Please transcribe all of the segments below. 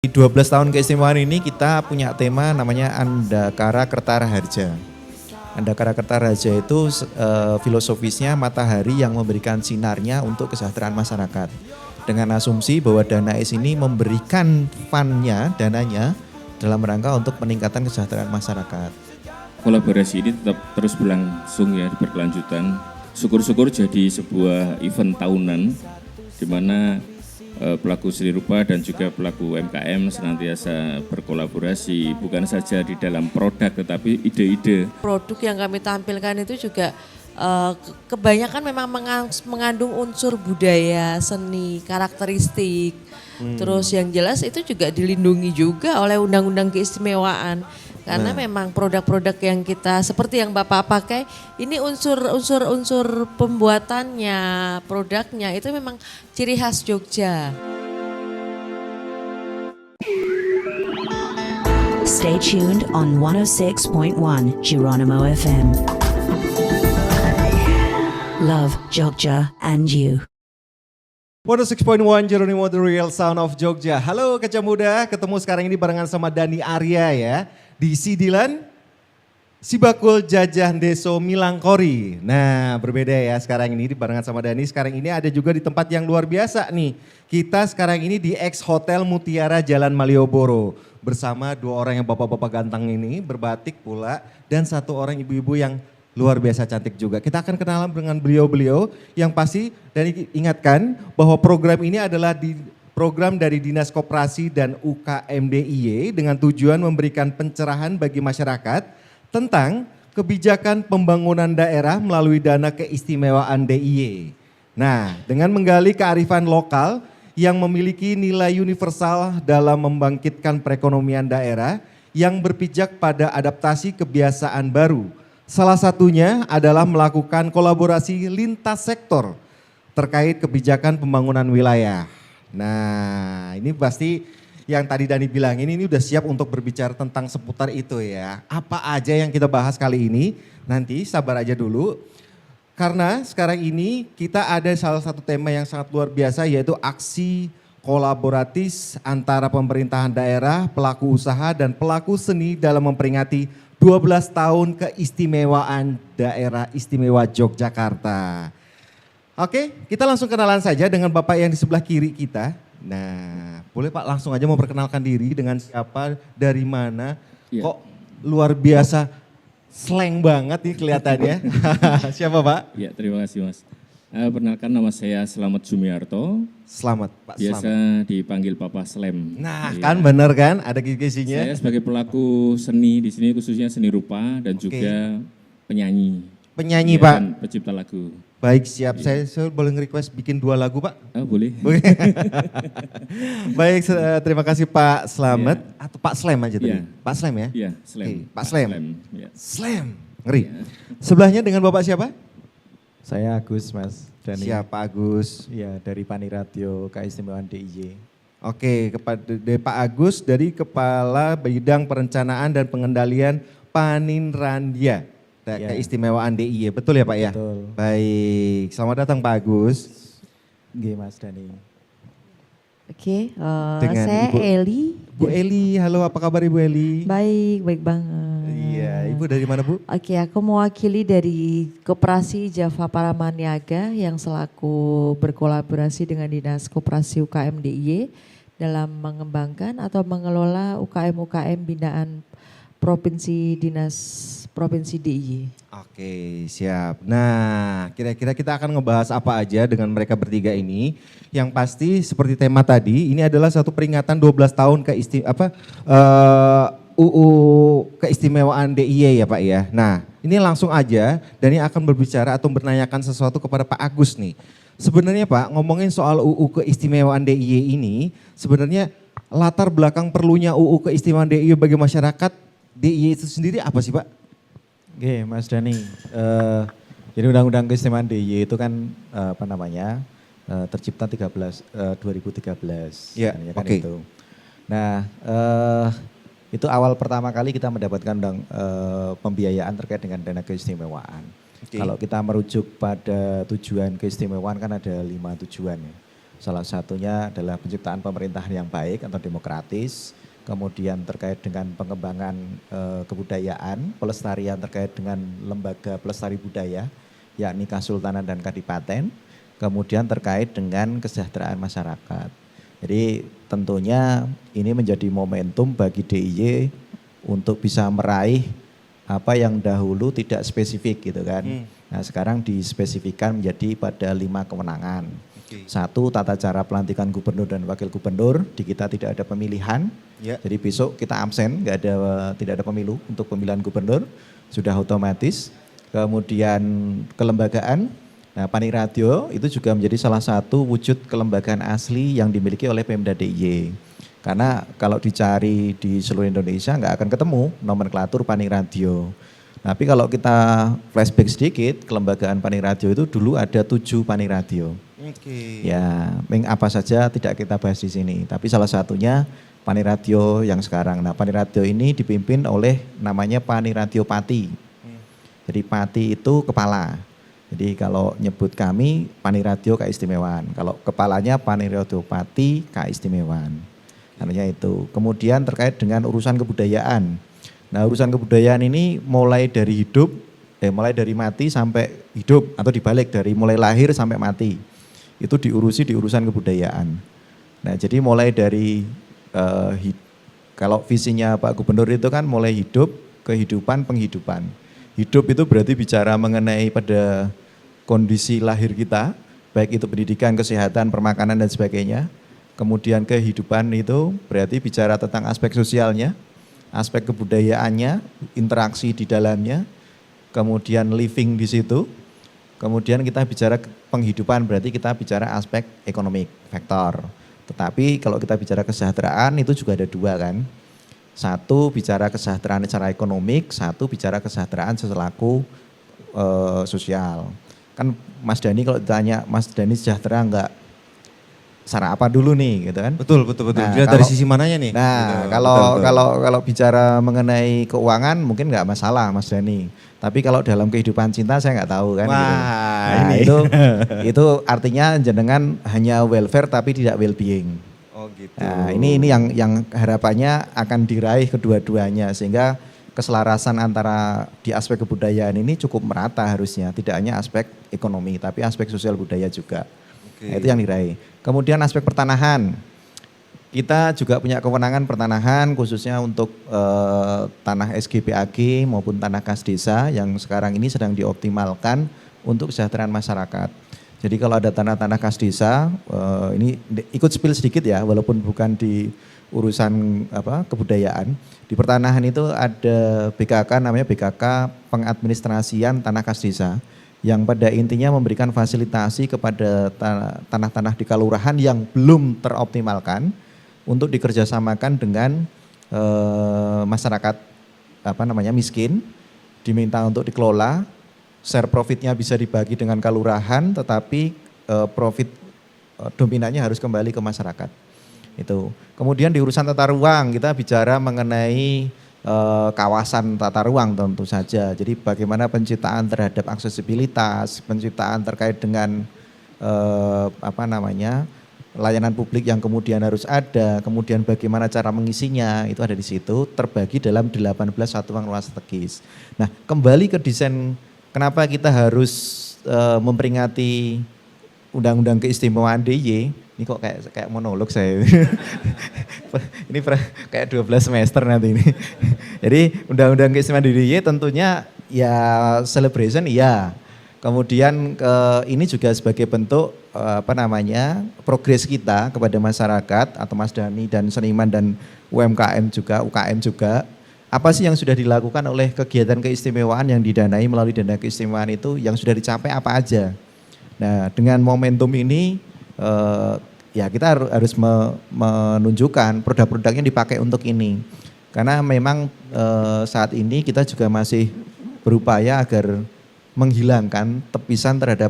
12 tahun keistimewaan ini kita punya tema namanya Andakara Kertara Harja. Andakara Kertara Harja itu filosofisnya matahari yang memberikan sinarnya untuk kesejahteraan masyarakat. Dengan asumsi bahwa Danais ini memberikan dananya dalam rangka untuk peningkatan kesejahteraan masyarakat. Kolaborasi ini tetap terus berlangsung ya, berkelanjutan. Syukur-syukur jadi sebuah event tahunan di mana pelaku seni rupa dan juga pelaku UMKM senantiasa berkolaborasi bukan saja di dalam produk tetapi ide-ide. Produk yang kami tampilkan itu juga kebanyakan memang mengandung unsur budaya, seni, karakteristik. Terus yang jelas itu juga dilindungi juga oleh undang-undang keistimewaan. Karena memang produk-produk yang kita seperti yang Bapak pakai ini unsur pembuatannya, produknya itu memang ciri khas Jogja. Stay tuned on 106.1 Geronimo FM. Love Jogja and you. 106.1 Geronimo, the real sound of Jogja. Halo Kaca Muda, ketemu sekarang ini barengan sama Dani Arya ya. Di Sidilan, Sibakul Jajah Deso Milangkori. Nah berbeda ya sekarang ini barengan sama Dani. Sekarang ini ada juga di tempat yang luar biasa nih. Kita sekarang ini di Ex Hotel Mutiara Jalan Malioboro. Bersama dua orang yang bapak-bapak ganteng ini berbatik pula. Dan satu orang ibu-ibu yang luar biasa cantik juga. Kita akan kenalan dengan beliau-beliau yang pasti Dani ingatkan bahwa program ini adalah program dari Dinas Koperasi dan UKM DIY dengan tujuan memberikan pencerahan bagi masyarakat tentang kebijakan pembangunan daerah melalui dana keistimewaan DIY. Nah, dengan menggali kearifan lokal yang memiliki nilai universal dalam membangkitkan perekonomian daerah yang berpijak pada adaptasi kebiasaan baru. Salah satunya adalah melakukan kolaborasi lintas sektor terkait kebijakan pembangunan wilayah. Nah ini pasti yang tadi Dani bilangin ini udah siap untuk berbicara tentang seputar itu ya. Apa aja yang kita bahas kali ini, nanti sabar aja dulu. Karena sekarang ini kita ada salah satu tema yang sangat luar biasa yaitu aksi kolaboratif antara pemerintahan daerah, pelaku usaha dan pelaku seni dalam memperingati 12 tahun keistimewaan daerah istimewa Yogyakarta. Oke, kita langsung kenalan saja dengan Bapak yang di sebelah kiri kita. Nah, boleh Pak langsung aja memperkenalkan diri dengan siapa, dari mana. Ya. Kok luar biasa slang banget nih kelihatannya. Siapa Pak? Ya, terima kasih Mas. Perkenalkan nama saya Slamet Jumiarto. Selamat Pak, Biasa selamat. dipanggil Papa Slem. Nah Ya. kan bener kan, ada kisi-kisinya. Saya sebagai pelaku seni di sini khususnya seni rupa dan juga penyanyi. Penyanyi Ya, Pak. dan pencipta lagu. Baik siap, saya boleh nge-request bikin 2 lagu Pak? Boleh. Oke. Baik, terima kasih Pak Slamet. Atau Pak Slem aja tadi? Iya. Pak Slem ya? Iya, Slem. Oke, Pak Slem. Ya. Slem, ngeri. Sebelahnya dengan Bapak siapa? Saya Agus Mas Dani. Siapa Agus? Ya dari Paniratio Keistimewaan DIY. Oke, kepada Pak Agus dari Kepala Bidang Perencanaan dan Pengendalian Paninrandia. Ya. Keistimewaan DIY, betul ya Pak ya? Betul. Baik, selamat datang Pak Agus. Nggih Mas Dani. Oke, Dengan saya Ibu- Eli. Bu Eli, halo apa kabar Ibu Eli? Baik banget. Iya, Ibu dari mana Bu? Oke, aku mewakili dari Koperasi Java Paramaniaga yang selaku berkolaborasi dengan Dinas Koperasi UKM DIY dalam mengembangkan atau mengelola UKM-UKM binaan Provinsi DIY. Oke, siap. Nah, kira-kira kita akan ngebahas apa aja dengan mereka bertiga ini. Yang pasti seperti tema tadi, ini adalah satu peringatan 12 tahun UU keistimewaan DIY ya Pak ya. Nah, ini langsung aja Dani akan berbicara atau menanyakan sesuatu kepada Pak Agus nih. Sebenarnya Pak, ngomongin soal UU keistimewaan DIY ini, sebenarnya latar belakang perlunya UU keistimewaan DIY bagi masyarakat DIY itu sendiri apa sih Pak? Oke Mas Dani, jadi Undang-Undang Keistimewaan DIY itu kan tercipta 2013. Ya, kan oke. itu. Nah itu awal pertama kali kita mendapatkan pembiayaan terkait dengan dana keistimewaan. Oke. Kalau kita merujuk pada tujuan keistimewaan kan ada 5 tujuan ya. Salah satunya adalah penciptaan pemerintahan yang baik atau demokratis, kemudian terkait dengan pengembangan kebudayaan, pelestarian terkait dengan lembaga pelestari budaya, yakni Kasultanan dan Kadipaten, kemudian terkait dengan kesejahteraan masyarakat. Jadi tentunya ini menjadi momentum bagi DIY untuk bisa meraih apa yang dahulu tidak spesifik gitu kan. Nah sekarang dispesifikkan menjadi pada 5 kewenangan. Satu, tata cara pelantikan gubernur dan wakil gubernur. Di kita tidak ada pemilihan. Jadi besok kita absen, tidak ada pemilu untuk pemilihan gubernur, sudah otomatis. Kemudian kelembagaan. Nah, Paniradio itu juga menjadi salah satu wujud kelembagaan asli yang dimiliki oleh Pemda DIY. Karena kalau dicari di seluruh Indonesia nggak akan ketemu nomenklatur Paniradio. Tapi kalau kita flashback sedikit, kelembagaan Paniradio itu dulu ada 7 Paniradio. Ya, apa saja tidak kita bahas di sini. Tapi salah satunya Paniradio yang sekarang. Nah, Paniradio ini dipimpin oleh namanya Paniradio Pati. Jadi Pati itu kepala. Jadi kalau nyebut kami Paniradio Keistimewaan. Kalau kepalanya Paniradio Pati Keistimewaan. Artinya itu. Kemudian terkait dengan urusan kebudayaan. Nah, urusan kebudayaan ini mulai dari mati sampai hidup atau dibalik dari mulai lahir sampai mati. Itu diurusi di urusan kebudayaan. Nah, jadi mulai dari kalau visinya Pak Gubernur itu kan mulai hidup, kehidupan, penghidupan. Hidup itu berarti bicara mengenai pada kondisi lahir kita, baik itu pendidikan, kesehatan, permakanan dan sebagainya. Kemudian kehidupan itu berarti bicara tentang aspek sosialnya, aspek kebudayaannya, interaksi di dalamnya, kemudian living di situ. Kemudian kita bicara penghidupan berarti kita bicara aspek ekonomi, faktor. Tetapi kalau kita bicara kesejahteraan itu juga ada 2 kan. Satu bicara kesejahteraan secara ekonomik, satu bicara kesejahteraan selaku sosial. Kan Mas Dhani kalau ditanya, Mas Dhani sejahtera enggak? Secara apa dulu nih gitu kan? Betul. Nah, dari sisi mananya nih? Nah, gitu. kalau bicara mengenai keuangan mungkin enggak masalah Mas Dhani. Tapi kalau dalam kehidupan cinta saya enggak tahu kan. Wah, gitu. Nah, ini. itu artinya jenengan hanya welfare tapi tidak well-being. Oh gitu. Nah, ini yang harapannya akan diraih kedua-duanya sehingga keselarasan antara di aspek kebudayaan ini cukup merata harusnya, tidak hanya aspek ekonomi tapi aspek sosial budaya juga. Nah, itu yang diraih. Kemudian aspek pertanahan. Kita juga punya kewenangan pertanahan khususnya untuk tanah SGPAG maupun tanah kas desa yang sekarang ini sedang dioptimalkan untuk kesejahteraan masyarakat. Jadi kalau ada tanah-tanah kas desa, ini ikut spill sedikit ya, walaupun bukan di urusan kebudayaan. Di pertanahan itu ada BKK namanya BKK Pengadministrasian Tanah Kas Desa, yang pada intinya memberikan fasilitasi kepada tanah-tanah di kelurahan yang belum teroptimalkan untuk dikerjasamakan dengan masyarakat miskin, diminta untuk dikelola. Share profitnya bisa dibagi dengan kelurahan, tetapi profit dominannya harus kembali ke masyarakat. Itu. Kemudian di urusan tata ruang kita bicara mengenai kawasan tata ruang tentu saja. Jadi bagaimana penciptaan terhadap aksesibilitas, penciptaan terkait dengan layanan publik yang kemudian harus ada, kemudian bagaimana cara mengisinya itu ada di situ, terbagi dalam 18 satuan ruang strategis. Nah, kembali ke desain. Kenapa kita harus memperingati Undang-Undang Keistimewaan DIY? Ini kok kayak monolog saya. Ini kayak 12 semester nanti ini. Jadi Undang-Undang Keistimewaan DIY tentunya ya celebration iya. Kemudian ini juga sebagai bentuk progres kita kepada masyarakat atau Mas Dhani dan seniman dan UMKM juga, UKM juga. Apa sih yang sudah dilakukan oleh kegiatan keistimewaan yang didanai melalui dana keistimewaan itu, yang sudah dicapai apa aja. Nah, dengan momentum ini ya kita harus menunjukkan produk-produk yang dipakai untuk ini. Karena memang saat ini kita juga masih berupaya agar menghilangkan tepisan terhadap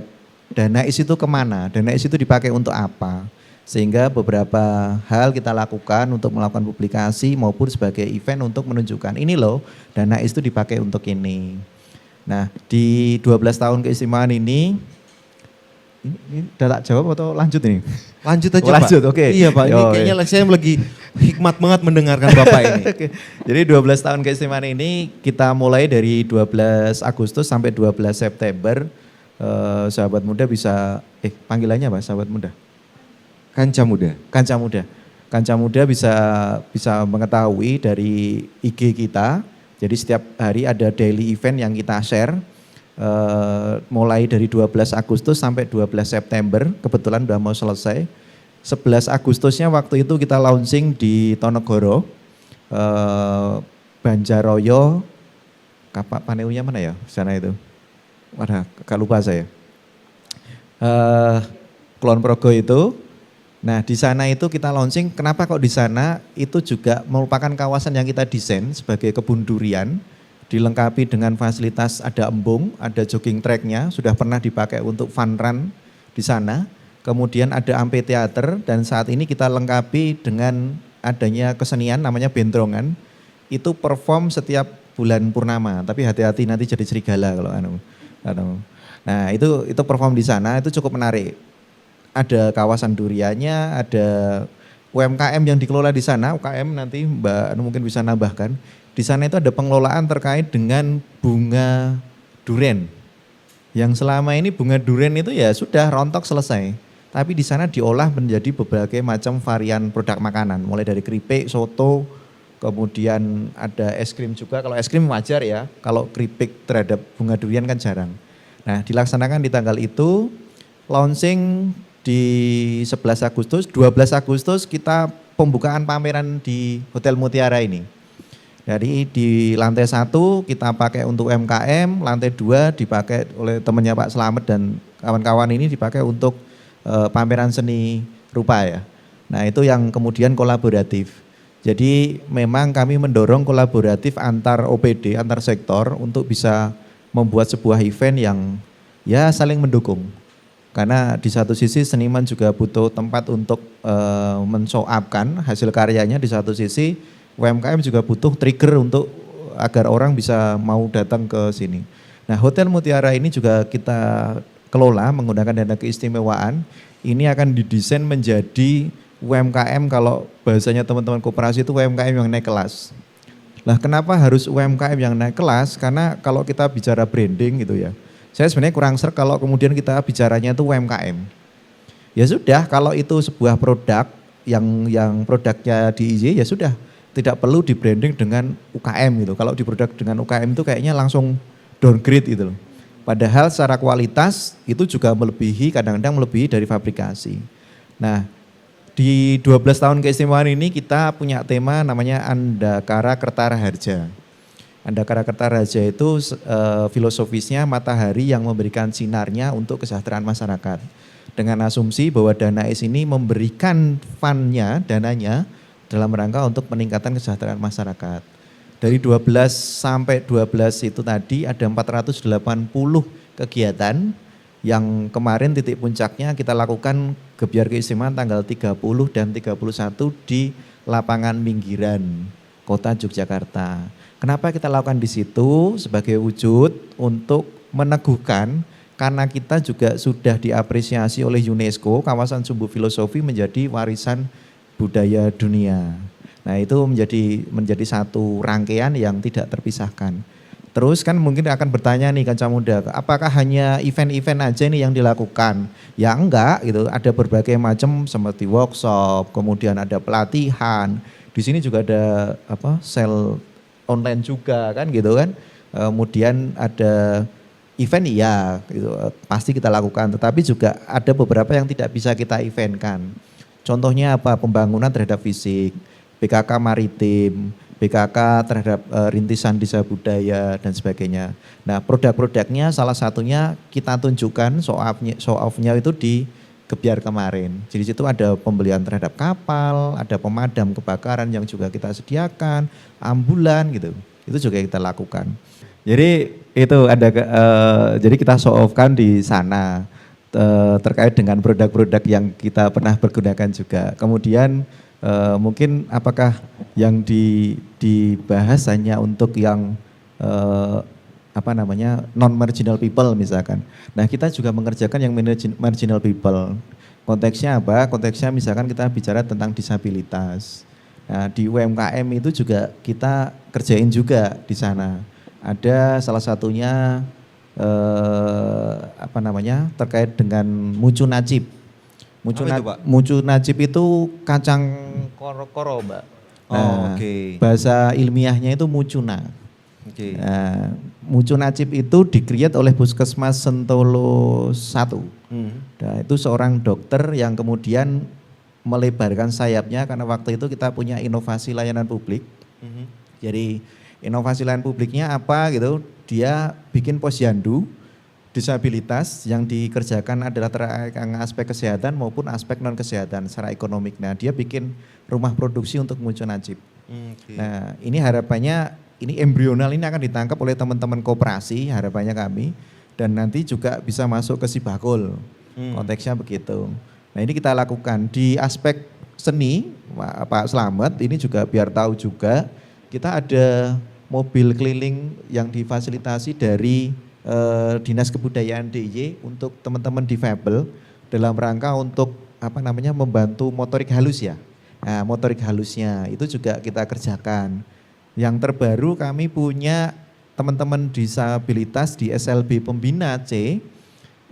dana is itu kemana, dana is itu dipakai untuk apa. Sehingga beberapa hal kita lakukan untuk melakukan publikasi maupun sebagai event untuk menunjukkan ini loh dana is itu dipakai untuk ini. Nah, di 12 tahun keistimewaan ini Ini udah tak jawab atau lanjut ini? Lanjut aja Oh, Pak. lanjut, oke. Iya Pak, ini Oh, kayaknya saya lagi hikmat banget mendengarkan Bapak ini. Oke. Jadi 12 tahun keistimewaan ini kita mulai dari 12 Agustus sampai 12 September. Sahabat muda bisa, panggilannya apa sahabat muda? Kanca muda. Kanca muda. Kanca muda bisa mengetahui dari IG kita. Jadi setiap hari ada daily event yang kita share. Mulai dari 12 Agustus sampai 12 September, kebetulan udah mau selesai. 11 Agustusnya waktu itu kita launching di Tonegoro, Banjaroyo, Kapak Paneunya mana ya sana itu? Wadah, gak lupa saya. Kulon Progo itu. Nah di sana itu kita launching, kenapa kok di sana? Itu juga merupakan kawasan yang kita desain sebagai kebun durian, dilengkapi dengan fasilitas ada embung, ada jogging tracknya, sudah pernah dipakai untuk fun run di sana. Kemudian ada amphitheater dan saat ini kita lengkapi dengan adanya kesenian namanya bentrongan. Itu perform setiap bulan purnama, tapi hati-hati nanti jadi serigala kalau anu. Nah itu perform di sana, itu cukup menarik. Ada kawasan duriannya, ada UMKM yang dikelola di sana, UKM nanti Mbak Anu mungkin bisa nambahkan. Di sana itu ada pengelolaan terkait dengan bunga duren. Yang selama ini bunga duren itu ya sudah rontok selesai. Tapi di sana diolah menjadi berbagai macam varian produk makanan, mulai dari keripik, soto, kemudian ada es krim juga. Kalau es krim wajar ya, kalau keripik terhadap bunga durian kan jarang. Nah dilaksanakan di tanggal itu, launching di 11 Agustus, 12 Agustus kita pembukaan pameran di Hotel Mutiara ini. Jadi di lantai 1 kita pakai untuk UMKM, lantai 2 dipakai oleh temannya Pak Slamet dan kawan-kawan ini dipakai untuk pameran seni rupa ya. Nah itu yang kemudian kolaboratif. Jadi memang kami mendorong kolaboratif antar OPD, antar sektor untuk bisa membuat sebuah event yang ya saling mendukung. Karena di satu sisi seniman juga butuh tempat untuk men-show-up-kan hasil karyanya, di satu sisi UMKM juga butuh trigger untuk agar orang bisa mau datang ke sini. Nah Hotel Mutiara ini juga kita kelola menggunakan dana keistimewaan. Ini akan didesain menjadi UMKM, kalau bahasanya teman-teman koperasi itu UMKM yang naik kelas. Nah kenapa harus UMKM yang naik kelas? Karena kalau kita bicara branding gitu ya, saya sebenarnya kurang serk kalau kemudian kita bicaranya itu UMKM. Ya sudah, kalau itu sebuah produk yang produknya di ya sudah, tidak perlu di branding dengan UKM gitu. Kalau di produk dengan UKM itu kayaknya langsung downgrade gitu loh. Padahal secara kualitas itu juga melebihi, kadang-kadang melebihi dari fabrikasi. Nah di 12 tahun keistimewaan ini kita punya tema namanya Andakara Kertara Harja. Andakara Kertara Harja itu filosofisnya matahari yang memberikan sinarnya untuk kesejahteraan masyarakat. Dengan asumsi bahwa Danais ini memberikan funnya, dananya dalam rangka untuk peningkatan kesejahteraan masyarakat. Dari 12 sampai 12 itu tadi ada 480 kegiatan yang kemarin titik puncaknya kita lakukan gebiar keistimewaan tanggal 30 dan 31 di lapangan Minggiran, Kota Yogyakarta. Kenapa kita lakukan di situ? Sebagai wujud untuk meneguhkan, karena kita juga sudah diapresiasi oleh UNESCO, kawasan Sumbu Filosofi menjadi warisan budaya dunia. Nah itu menjadi satu rangkaian yang tidak terpisahkan. Terus kan mungkin akan bertanya nih Kanca Muda, apakah hanya event-event aja nih yang dilakukan? Ya enggak gitu, ada berbagai macam seperti workshop, kemudian ada pelatihan. Di sini juga ada sel online juga kan gitu kan. Kemudian ada event iya gitu, pasti kita lakukan, tetapi juga ada beberapa yang tidak bisa kita eventkan. Contohnya apa? Pembangunan terhadap fisik, BKK maritim, BKK terhadap rintisan desa budaya dan sebagainya. Nah produk-produknya salah satunya kita tunjukkan show off-nya itu di Gebiar kemarin. Jadi situ ada pembelian terhadap kapal, ada pemadam kebakaran yang juga kita sediakan, ambulan gitu. Itu juga kita lakukan. Jadi itu ada jadi kita show off-kan di sana terkait dengan produk-produk yang kita pernah pergunakan juga. Kemudian mungkin apakah yang dibahas hanya untuk yang apa namanya non marginal people misalkan. Nah kita juga mengerjakan yang marginal people. Konteksnya apa? Konteksnya misalkan kita bicara tentang disabilitas. Nah di UMKM itu juga kita kerjain juga di sana. Ada salah satunya apa namanya terkait dengan Mucu Najib. Mucu Najib itu kacang koro-koro, Mbak. Nah, bahasa ilmiahnya itu mucuna. Nah, Mucu Najib itu di-create oleh Puskesmas Sentolo 1. Nah, itu seorang dokter yang kemudian melebarkan sayapnya karena waktu itu kita punya inovasi layanan publik. Jadi inovasi layanan publiknya apa gitu? Dia bikin posyandu disabilitas yang dikerjakan adalah terkait aspek kesehatan maupun aspek non kesehatan secara ekonomik. Nah dia bikin rumah produksi untuk Mucu Najib. Nah ini harapannya ini embrional ini akan ditangkap oleh teman-teman koperasi harapannya kami dan nanti juga bisa masuk ke Sibakul. Konteksnya begitu. Nah ini kita lakukan di aspek seni Pak Slamet ini juga biar tahu juga kita ada mobil keliling yang difasilitasi dari Dinas Kebudayaan DIY untuk teman-teman difabel dalam rangka untuk apa namanya membantu motorik halus ya. Nah, motorik halusnya itu juga kita kerjakan. Yang terbaru kami punya teman-teman disabilitas di SLB Pembina C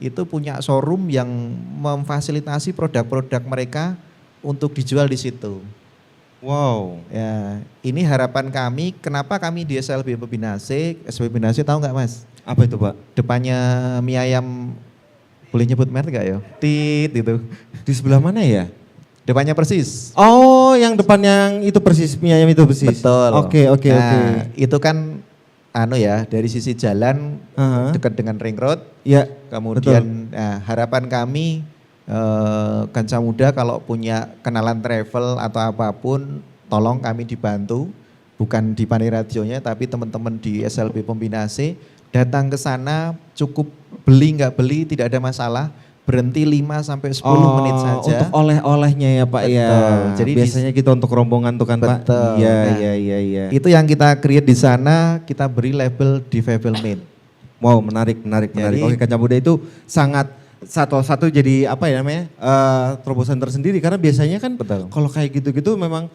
itu punya showroom yang memfasilitasi produk-produk mereka untuk dijual di situ. Wow. Ya, ini harapan kami. Kenapa kami di SLB Pembinase? SLB Pembinase tahu nggak Mas? Apa itu Pak? Depannya mie ayam, boleh nyebut merek nggak ya? Tit itu. Di sebelah mana ya? Depannya persis. Oh, yang depan yang itu persis mie ayam itu persis. Betul. Oke. Nah, itu kan ya dari sisi jalan dekat dengan ring road. Ya. Kemudian harapan kami Kanca Muda kalau punya kenalan travel atau apapun tolong kami dibantu, bukan di Pani Radionya tapi teman-teman di SLB Pembinase datang ke sana, cukup beli nggak beli tidak ada masalah, berhenti 5 sampai 10 menit saja. Untuk oleh-olehnya ya Pak. Betul. Ya. Jadi biasanya kita untuk rombongan tuh kan Pak. Betul. Iya. Itu yang kita create di sana, kita beri label Difabel Made. Wow, menarik. Jadi, Oke, Kanca Muda itu sangat satu jadi apa ya namanya terobosan tersendiri karena biasanya kan kalau kayak gitu-gitu memang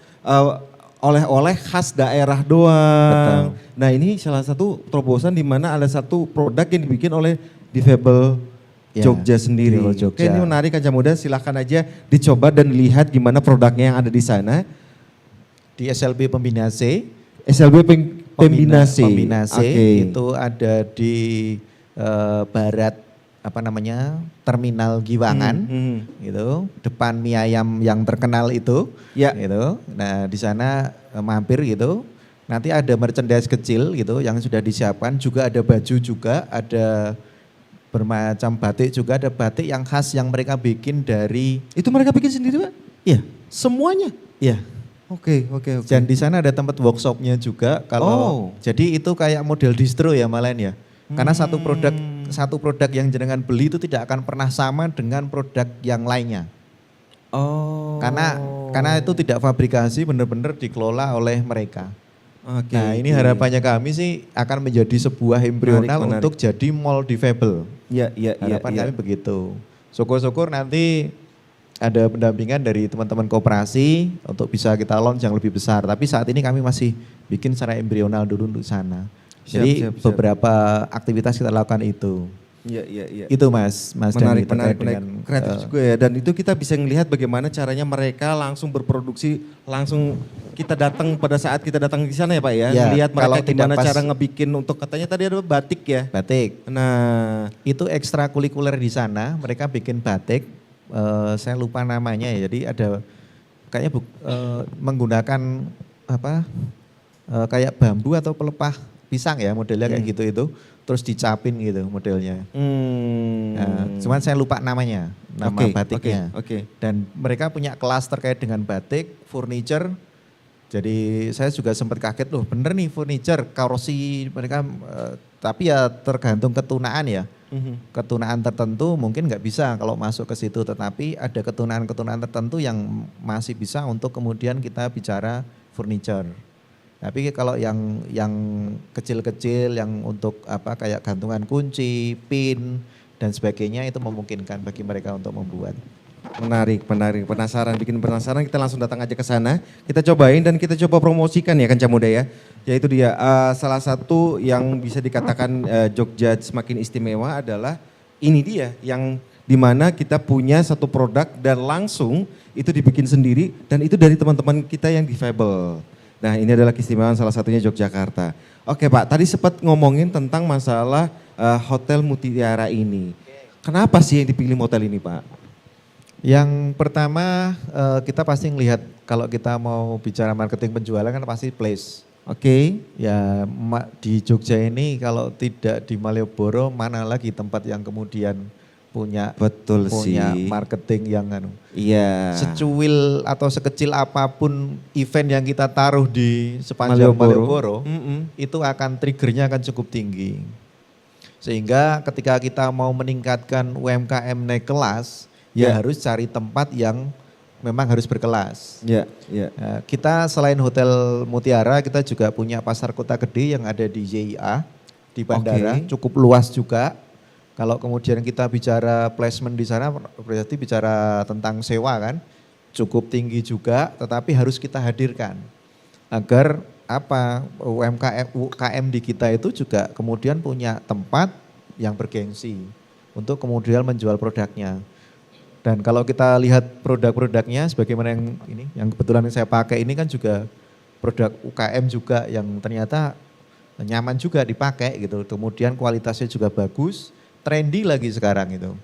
oleh-oleh khas daerah doang. Betul. Nah ini salah satu terobosan di mana ada satu produk yang dibikin oleh Difabel Jogja sendiri. Oke, ini menarik Kanca Muda, silahkan aja dicoba dan lihat gimana produknya yang ada di sana. Di SLB Pembinase. Pembinase. Itu ada di barat terminal Giwangan gitu, depan mie ayam yang terkenal itu gitu. Nah di sana mampir gitu, nanti ada merchandise kecil gitu yang sudah disiapkan, juga ada baju juga, ada bermacam batik juga, ada batik yang khas yang mereka bikin dari. Itu mereka bikin sendiri Pak? Iya. Semuanya? Iya. Oke. Dan di sana ada tempat workshopnya juga jadi itu kayak model distro ya malahan ya. Karena satu produk yang jenengan beli itu tidak akan pernah sama dengan produk yang lainnya. Karena itu tidak fabrikasi, benar-benar dikelola oleh mereka. Ini harapannya kami sih akan menjadi sebuah embrional untuk jadi mall difabel. Harapan kami begitu. Syukur-syukur nanti ada pendampingan dari teman-teman koperasi untuk bisa kita launch yang lebih besar. Tapi saat ini kami masih bikin secara embrional dulu untuk sana. Jadi beberapa aktivitas kita lakukan itu. Iya. Itu Mas menarik, Dani, menarik. Kreatif juga ya. Dan itu kita bisa melihat bagaimana caranya mereka langsung berproduksi, langsung kita datang pada saat kita datang di sana ya Pak ya. Melihat mereka gimana cara ngebikin untuk katanya tadi ada batik ya. Batik. Nah itu ekstrakurikuler di sana, mereka bikin batik. Saya lupa namanya ya. Jadi ada kayaknya menggunakan kayak bambu atau pelepah pisang ya modelnya kayak gitu itu, terus dicapin gitu modelnya. Nah, cuman saya lupa namanya, nama batiknya. Dan mereka punya kelas terkait dengan batik, furniture. Jadi saya juga sempat kaget loh, bener nih furniture, karosi mereka, tapi ya tergantung ketunaan ya. Ketunaan tertentu mungkin nggak bisa kalau masuk ke situ, tetapi ada ketunaan-ketunaan tertentu yang masih bisa untuk kemudian kita bicara furniture. Tapi kalau yang kecil-kecil, yang untuk apa kayak gantungan kunci, pin dan sebagainya itu memungkinkan bagi mereka untuk membuat. Menarik, bikin penasaran, kita langsung datang aja ke sana. Kita cobain dan kita coba promosikan ya Kanca Muda ya. Yaitu dia salah satu yang bisa dikatakan Jogja semakin istimewa adalah ini dia yang dimana kita punya satu produk dan langsung itu dibikin sendiri dan itu dari teman-teman kita yang difabel. Nah ini adalah keistimewaan salah satunya Yogyakarta. Oke Pak, tadi sempat ngomongin tentang masalah Hotel Mutiara ini. Kenapa sih yang dipilih hotel ini Pak? Yang pertama kita pasti ngelihat kalau kita mau bicara marketing penjualan kan pasti place. Oke. Ya di Jogja ini kalau tidak di Malioboro mana lagi tempat yang kemudian punya marketing yang Iya. secuil atau sekecil apapun event yang kita taruh di sepanjang Malioboro itu akan triggernya akan cukup tinggi. Sehingga ketika kita mau meningkatkan UMKM naik kelas, ya harus cari tempat yang memang harus berkelas. Kita selain Hotel Mutiara, kita juga punya Pasar Kota Gede yang ada di YIA, di bandara, cukup luas juga. Kalau kemudian kita bicara placement di sana, berarti bicara tentang sewa kan, cukup tinggi juga, tetapi harus kita hadirkan. Agar UMKM di kita itu juga kemudian punya tempat yang bergengsi untuk kemudian menjual produknya. Dan kalau kita lihat produk-produknya sebagaimana yang kebetulan saya pakai ini kan juga produk UKM juga yang ternyata nyaman juga dipakai gitu. Kemudian kualitasnya juga bagus, trendy lagi sekarang itu.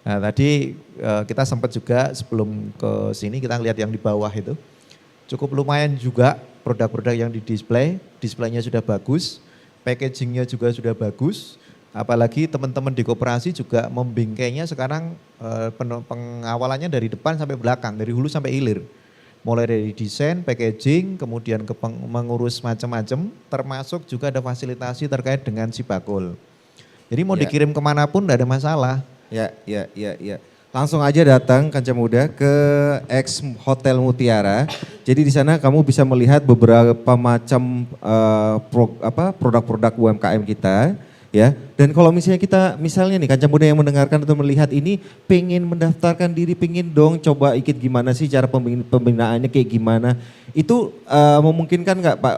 Nah tadi kita sempat juga sebelum ke sini kita lihat yang di bawah itu. Cukup lumayan juga produk-produk yang di display, displaynya sudah bagus, packagingnya juga sudah bagus. Apalagi teman-teman di koperasi juga membingkainya sekarang pengawalannya dari depan sampai belakang, dari hulu sampai hilir. Mulai dari desain, packaging, kemudian mengurus macam-macam, termasuk juga ada fasilitasi terkait dengan si bakul. Jadi mau dikirim kemanapun tidak ada masalah. Ya. Langsung aja datang Kanca Muda ke X Hotel Mutiara. Jadi di sana kamu bisa melihat beberapa macam produk-produk UMKM kita. Ya, dan kalau misalnya nih Kanca Muda yang mendengarkan atau melihat ini pengen mendaftarkan diri, pengen dong coba ikut gimana sih cara pembinaannya kayak gimana. Itu memungkinkan nggak Pak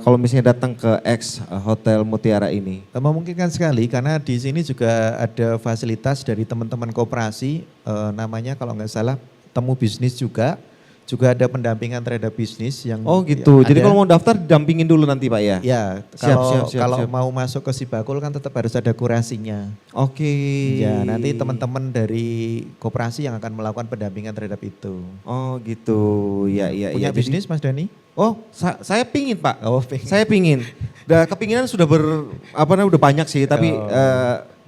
kalau misalnya datang ke X Hotel Mutiara ini? Memungkinkan sekali karena di sini juga ada fasilitas dari teman-teman koperasi namanya kalau nggak salah temu bisnis juga ada pendampingan terhadap bisnis yang gitu. Jadi kalau mau daftar didampingin dulu nanti Pak ya? Ya, siap. Kalau mau masuk ke Sibakul kan tetap harus ada kurasinya. Oke. Ya, nanti teman-teman dari koperasi yang akan melakukan pendampingan terhadap itu. Oh gitu. Ya. Punya bisnis Mas Dani? Oh, saya pingin Pak. Oh, pingin. Saya pingin. Kepinginan sudah udah banyak sih, tapi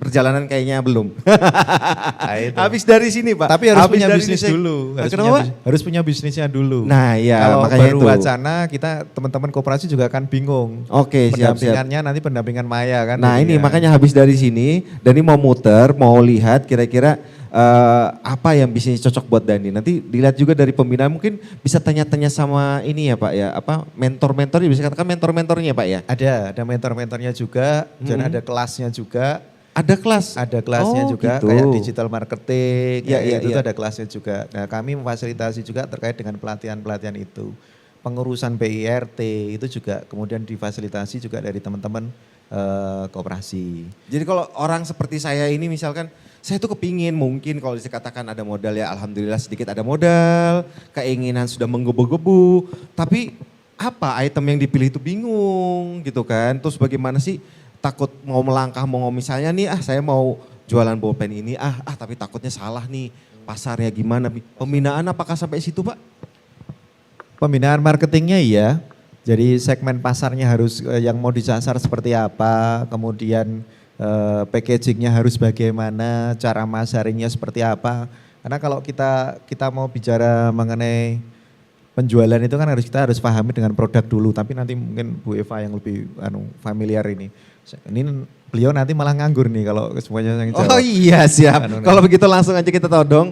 perjalanan kayaknya belum. Habis dari sini Pak. Tapi harus punya bisnis dulu. Harus punya bisnisnya dulu. Nah ya kalau makanya baru itu. wacana kita teman-teman koperasi juga akan bingung. Oke, siap. Pendampingannya nanti pendampingan maya kan. Nah ini ya. makanya habis dari sini, Dani mau muter, mau lihat kira-kira apa yang bisa cocok buat Dani. Nanti dilihat juga dari pembinaan, mungkin bisa tanya-tanya sama ini ya Pak ya, mentor-mentornya, bisa katakan mentor-mentornya Pak ya? Ada mentor-mentornya juga, dan ada kelasnya juga. Ada kelas? Ada kelasnya juga, gitu. kayak digital marketing, itu ya. ada kelasnya juga. Nah kami memfasilitasi juga terkait dengan pelatihan-pelatihan itu. Pengurusan BIRT itu juga kemudian difasilitasi juga dari teman-teman koperasi. Jadi kalau orang seperti saya ini misalkan, saya tuh kepingin mungkin kalau dikatakan ada modal ya alhamdulillah sedikit ada modal, keinginan sudah menggebu-gebu, tapi apa item yang dipilih itu bingung gitu kan, terus bagaimana sih takut mau melangkah mau misalnya nih saya mau jualan bolpen ini tapi takutnya salah nih pasarnya gimana, pembinaan apakah sampai situ Pak? Pembinaan marketingnya iya, jadi segmen pasarnya harus yang mau disasar seperti apa, kemudian packagingnya harus bagaimana, cara masaringnya seperti apa. Karena kalau kita mau bicara mengenai penjualan itu kan kita harus pahami dengan produk dulu, tapi nanti mungkin Bu Eva yang lebih familiar ini. Ini beliau nanti malah nganggur nih kalau semuanya yang jawab. Oh iya siap. Anu nih. Kalau begitu langsung aja kita todong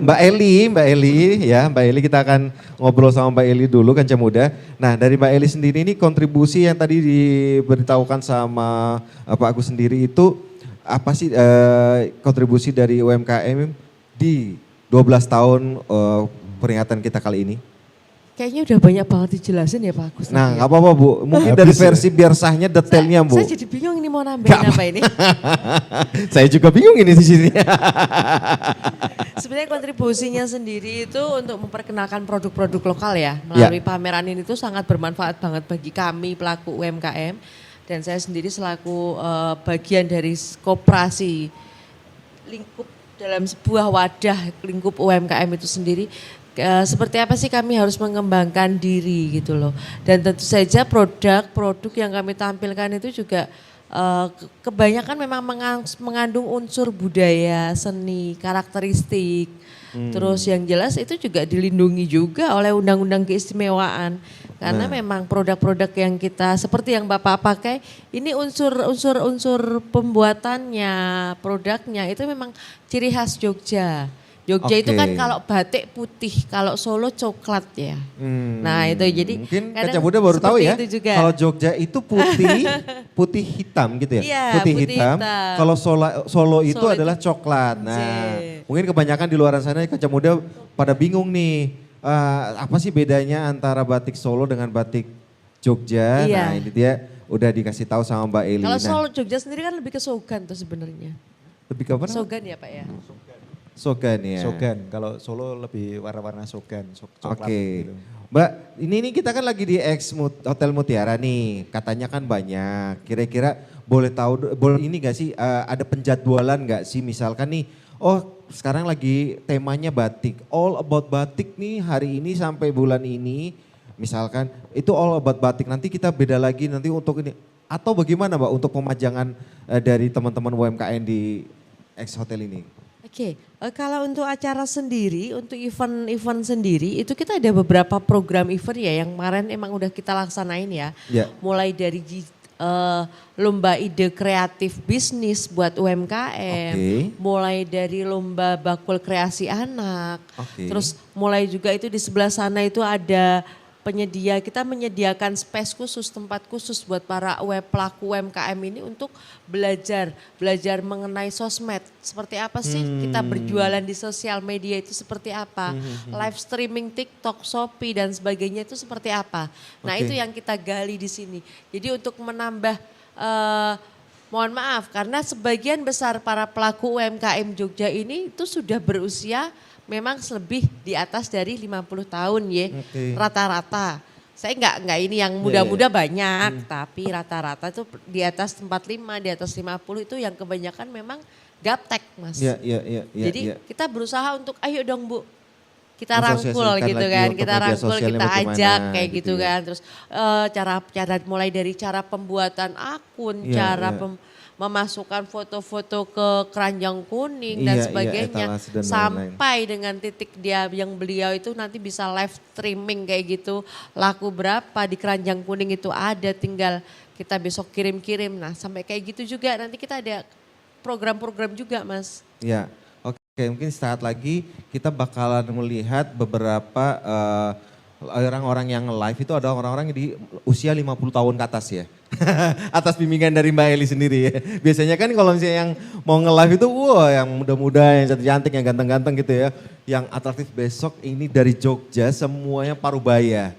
Mbak Eli ya, Mbak Eli kita akan ngobrol sama Mbak Eli dulu Kancah Muda. Nah dari Mbak Eli sendiri ini kontribusi yang tadi diberitahukan sama Pak Agus sendiri itu apa sih kontribusi dari UMKM di 12 tahun peringatan kita kali ini? Kayaknya udah banyak banget dijelasin ya Pak Agus. Nah tadi ya. nggak apa-apa Bu, mungkin dari versi biar sahnya detailnya Bu. Saya jadi bingung ini mau nambahin apa ini. Saya juga bingung ini di sini. Sebenarnya kontribusinya sendiri itu untuk memperkenalkan produk-produk lokal ya. Melalui pameran ini tuh sangat bermanfaat banget bagi kami pelaku UMKM. Dan saya sendiri selaku bagian dari koperasi lingkup dalam sebuah wadah lingkup UMKM itu sendiri. Seperti apa sih kami harus mengembangkan diri gitu loh. Dan tentu saja produk-produk yang kami tampilkan itu juga kebanyakan memang mengandung unsur budaya, seni, karakteristik. Terus yang jelas itu juga dilindungi juga oleh undang-undang keistimewaan. Karena memang produk-produk yang kita seperti yang Bapak pakai ini unsur pembuatannya, produknya itu memang ciri khas Jogja. Jogja itu kan kalau batik putih, kalau Solo coklat ya. Nah itu jadi mungkin Kancah Muda baru tahu ya. Kalau Jogja itu putih hitam gitu ya. Iya, putih putih hitam. Kalau Solo itu adalah coklat. Nah mungkin kebanyakan di luar sana Kancah Muda pada bingung nih. Apa sih bedanya antara batik Solo dengan batik Jogja? Iya. Nah ini dia udah dikasih tahu sama Mbak Eli. Kalau Solo Jogja sendiri kan lebih ke sogan tuh sebenarnya. Lebih ke apa? Sogan ya Pak ya. Sogan ya. Sogan, kalau Solo lebih warna-warna sogan, coklat Oke. gitu. Mbak, ini kita kan lagi di Hotel Mutiara nih, katanya kan banyak. Kira-kira boleh tahu, boleh ini gak sih, ada penjadwalan gak sih misalkan nih, oh sekarang lagi temanya batik, all about batik nih hari ini sampai bulan ini. Misalkan itu all about batik, nanti kita beda lagi nanti untuk ini. Atau bagaimana Mbak untuk pemajangan dari teman-teman UMKM di X Hotel ini? Oke, kalau untuk acara sendiri, untuk event-event sendiri itu kita ada beberapa program event ya yang kemarin emang udah kita laksanain ya. Mulai dari lomba ide kreatif bisnis buat UMKM, mulai dari lomba bakul kreasi anak, terus mulai juga itu di sebelah sana itu ada kita menyediakan space khusus, tempat khusus buat para pelaku UMKM ini untuk belajar mengenai sosmed. Seperti apa sih kita berjualan di sosial media itu seperti apa, live streaming TikTok, Shopee dan sebagainya itu seperti apa. Nah itu yang kita gali di sini. Jadi untuk menambah, mohon maaf karena sebagian besar para pelaku UMKM Jogja ini itu sudah berusia memang lebih di atas dari 50 tahun ya, rata-rata. Saya enggak ini yang muda-muda banyak, tapi rata-rata itu di atas 45, di atas 50 itu yang kebanyakan memang gaptek Mas. Jadi kita berusaha untuk ayo dong Bu, kita rangkul gitu kan, kita rangkul, kita ajak kayak gitu kan. Terus cara mulai dari cara pembuatan akun, cara memasukkan foto-foto ke keranjang kuning dan sebagainya sampai dengan titik dia yang beliau itu nanti bisa live streaming kayak gitu, laku berapa di keranjang kuning itu ada, tinggal kita besok kirim-kirim. Nah sampai kayak gitu juga nanti kita ada program-program juga Mas. Ya oke, mungkin saat lagi kita bakalan melihat beberapa orang-orang yang live itu ada orang-orang di usia 50 tahun ke atas ya. Atas bimbingan dari Mbak Eli sendiri ya. Biasanya kan kalau misalnya yang mau nge-live itu yang muda-muda, yang cantik-cantik, yang ganteng-ganteng gitu ya. Yang atraktif besok ini dari Jogja semuanya Parubaya.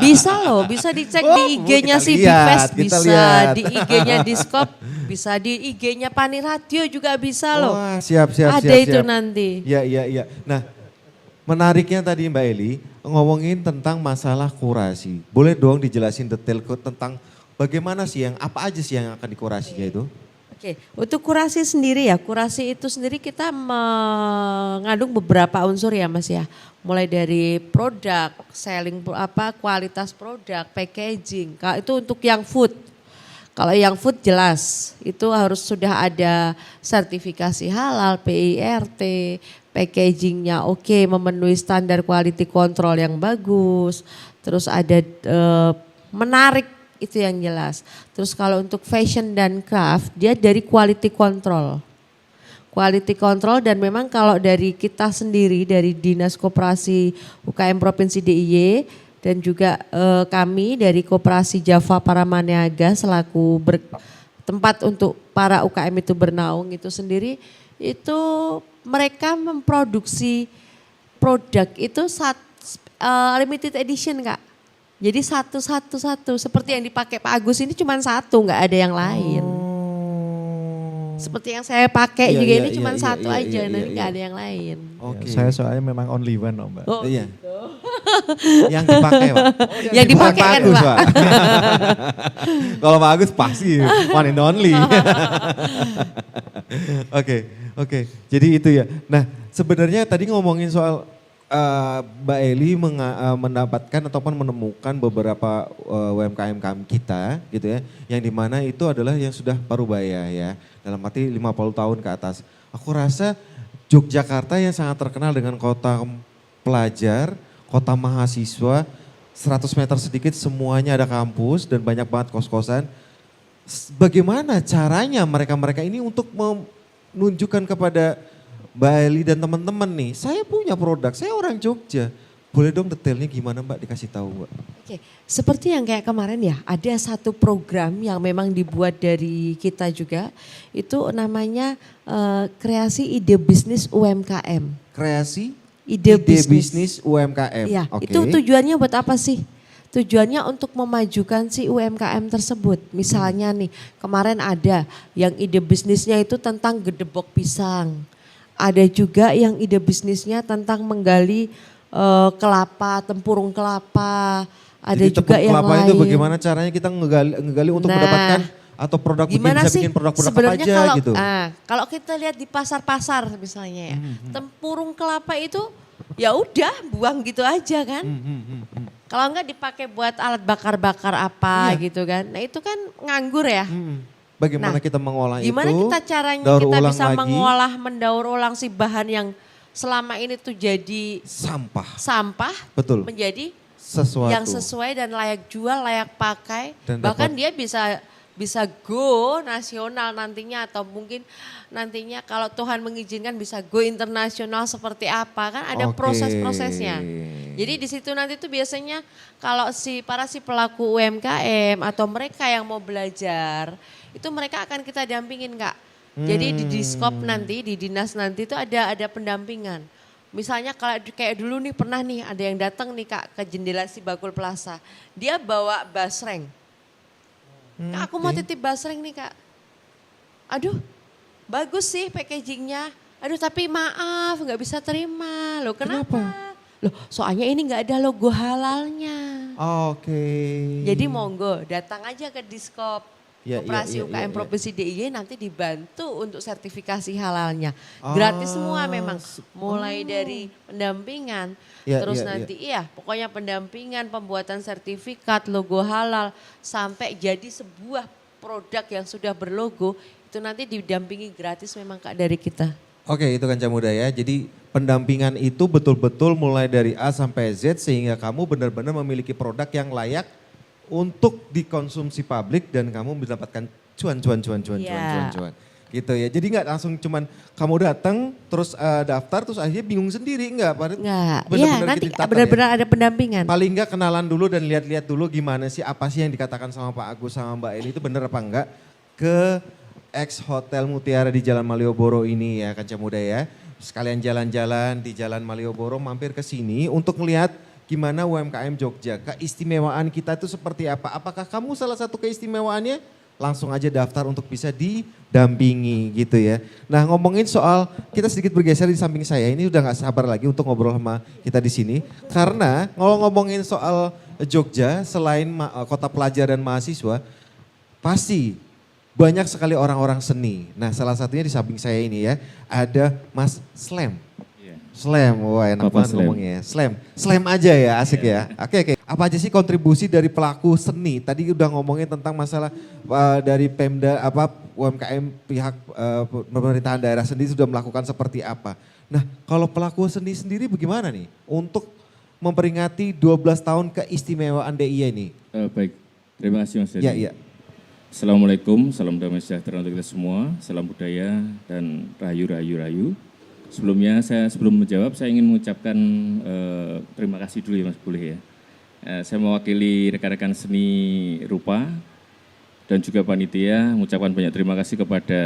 Bisa loh, bisa dicek di IG-nya si Bifest, bisa di IG-nya Diskop, bisa di IG-nya Pani Radio juga bisa loh. Wah siap. Ada itu nanti. Iya. Nah menariknya tadi Mbak Eli ngomongin tentang masalah kurasi. Boleh dong dijelasin detail tentang bagaimana sih apa aja sih yang akan dikurasinya itu? Oke, untuk kurasi sendiri ya, kurasi itu sendiri kita mengandung beberapa unsur ya Mas ya. Mulai dari produk, kualitas produk, packaging. Itu untuk yang food. Kalau yang food jelas, itu harus sudah ada sertifikasi halal, PIRT, packagingnya oke, memenuhi standar quality control yang bagus. Terus ada menarik itu yang jelas. Terus kalau untuk fashion dan craft, dia dari quality control. Quality control dan memang kalau dari kita sendiri, dari Dinas Koperasi UKM Provinsi DIY dan juga kami dari Koperasi Java Paramaniaga selaku tempat untuk para UKM itu bernaung itu sendiri, itu mereka memproduksi produk itu limited edition Kak. Jadi satu seperti yang dipakai Pak Agus ini cuma satu, nggak ada yang lain. Seperti yang saya pakai Iya, juga iya, ini iya, cuma iya, satu iya, aja, iya, nanti iya. nggak ada yang lain. Oke. Saya soalnya memang only one loh Mbak. Oh, Iya. Yang dipakai Pak. yang dipakai Bukan kan Agus, Pak. Pak. Kalau Pak Agus pasti one and only. Oke. Jadi itu ya. Nah sebenarnya tadi ngomongin soal Mbak Eli mendapatkan ataupun menemukan beberapa UMKM kita gitu ya. Yang dimana itu adalah yang sudah parubaya ya. Dalam arti 50 tahun ke atas. Aku rasa Yogyakarta yang sangat terkenal dengan kota pelajar, kota mahasiswa, 100 meter sedikit semuanya ada kampus dan banyak banget kos-kosan. Bagaimana caranya mereka-mereka ini untuk menunjukkan kepada Mbak Eli dan teman-teman nih, saya punya produk, saya orang Jogja. Boleh dong detailnya gimana Mbak dikasih tahu Mbak? Oke, seperti yang kayak kemarin ya, ada satu program yang memang dibuat dari kita juga, itu namanya kreasi ide bisnis UMKM. Kreasi Ide bisnis. bisnis UMKM. Ya, Oke. itu tujuannya buat apa sih? Tujuannya untuk memajukan si UMKM tersebut. Misalnya nih, kemarin ada yang ide bisnisnya itu tentang gedebok pisang. Ada juga yang ide bisnisnya tentang menggali kelapa, tempurung kelapa. Ada Jadi juga tepung yang kelapa lain. itu bagaimana caranya kita ngegali untuk Nah, mendapatkan atau produk Gimana bisa sih bikin produk-produk apa sebenarnya aja kalau gitu. kalau kita lihat di pasar-pasar misalnya ya, tempurung kelapa itu ya udah buang gitu aja kan. Kalau enggak dipakai buat alat bakar-bakar apa Iya. gitu kan. Nah itu kan nganggur ya. Bagaimana Nah, kita mengolah Gimana itu? kita caranya daur kita ulang bisa lagi, mendaur ulang si bahan yang selama ini tuh jadi sampah. sampah Betul. menjadi Sesuatu. yang sesuai dan layak jual, layak pakai. Dan Bahkan dapat- dia bisa go nasional nantinya atau mungkin nantinya kalau Tuhan mengizinkan bisa go internasional seperti apa kan ada Oke. proses-prosesnya. Jadi di situ nanti tuh biasanya kalau si pelaku UMKM atau mereka yang mau belajar itu mereka akan kita dampingin Kak. Jadi di Diskop nanti di dinas nanti itu ada pendampingan. Misalnya kalau kayak dulu nih pernah nih ada yang datang nih Kak ke jendela si Bakul Plaza. Dia bawa basreng. Kak aku mau titip basreng nih Kak. Aduh bagus sih packagingnya. Aduh tapi maaf nggak bisa terima. Loh kenapa? Loh soalnya ini nggak ada logo halalnya. Oke. Jadi monggo datang aja ke Diskop. Ya, Koperasi ya, ya, UKM ya, ya. Provinsi DIY nanti dibantu untuk sertifikasi halalnya. Gratis semua memang. Mulai dari pendampingan, Ya, terus ya, nanti pokoknya pendampingan, pembuatan sertifikat, logo halal, sampai jadi sebuah produk yang sudah berlogo, itu nanti didampingi gratis memang Kak dari kita. Oke itu kan Muda ya. Jadi pendampingan itu betul-betul mulai dari A sampai Z sehingga kamu benar-benar memiliki produk yang layak untuk dikonsumsi publik dan kamu mendapatkan cuan. Iya. Gitu ya. Jadi nggak langsung cuman kamu datang terus daftar terus akhirnya bingung sendiri enggak? Enggak, Benar-benar nanti kita tata benar-benar ada pendampingan. Paling enggak kenalan dulu dan lihat-lihat dulu gimana sih apa sih yang dikatakan sama Pak Agus sama Mbak Eli itu benar apa enggak ke ex Hotel Mutiara di Jalan Malioboro ini ya Kanca Muda ya. Sekalian jalan-jalan di Jalan Malioboro mampir ke sini untuk melihat gimana UMKM Jogja. Keistimewaan kita itu seperti apa? Apakah kamu salah satu keistimewaannya? Langsung aja daftar untuk bisa didampingi gitu ya. Nah ngomongin soal, kita sedikit bergeser di samping saya, ini udah gak sabar lagi untuk ngobrol sama kita di sini. Karena kalau ngomongin soal Jogja, selain kota pelajar dan mahasiswa, pasti banyak sekali orang-orang seni. Nah salah satunya di samping saya ini ya, ada Mas Slam. Iya. Slam, wah enak Papa banget Slam. ngomongnya. Slam aja ya, asik ya. Oke. Apa aja sih kontribusi dari pelaku seni? Tadi udah ngomongin tentang masalah dari Pemda, UMKM pihak pemerintahan daerah sendiri sudah melakukan seperti apa. Nah kalau pelaku seni sendiri bagaimana nih untuk memperingati 12 tahun keistimewaan DIY ini? Baik, Terima kasih Mas Dedi. Ya, iya. Assalamualaikum, salam damai sejahtera untuk kita semua, salam budaya dan rayu. Sebelumnya sebelum menjawab saya ingin mengucapkan terima kasih dulu ya Mas, boleh ya. Saya mewakili rekan-rekan seni rupa dan juga panitia mengucapkan banyak terima kasih kepada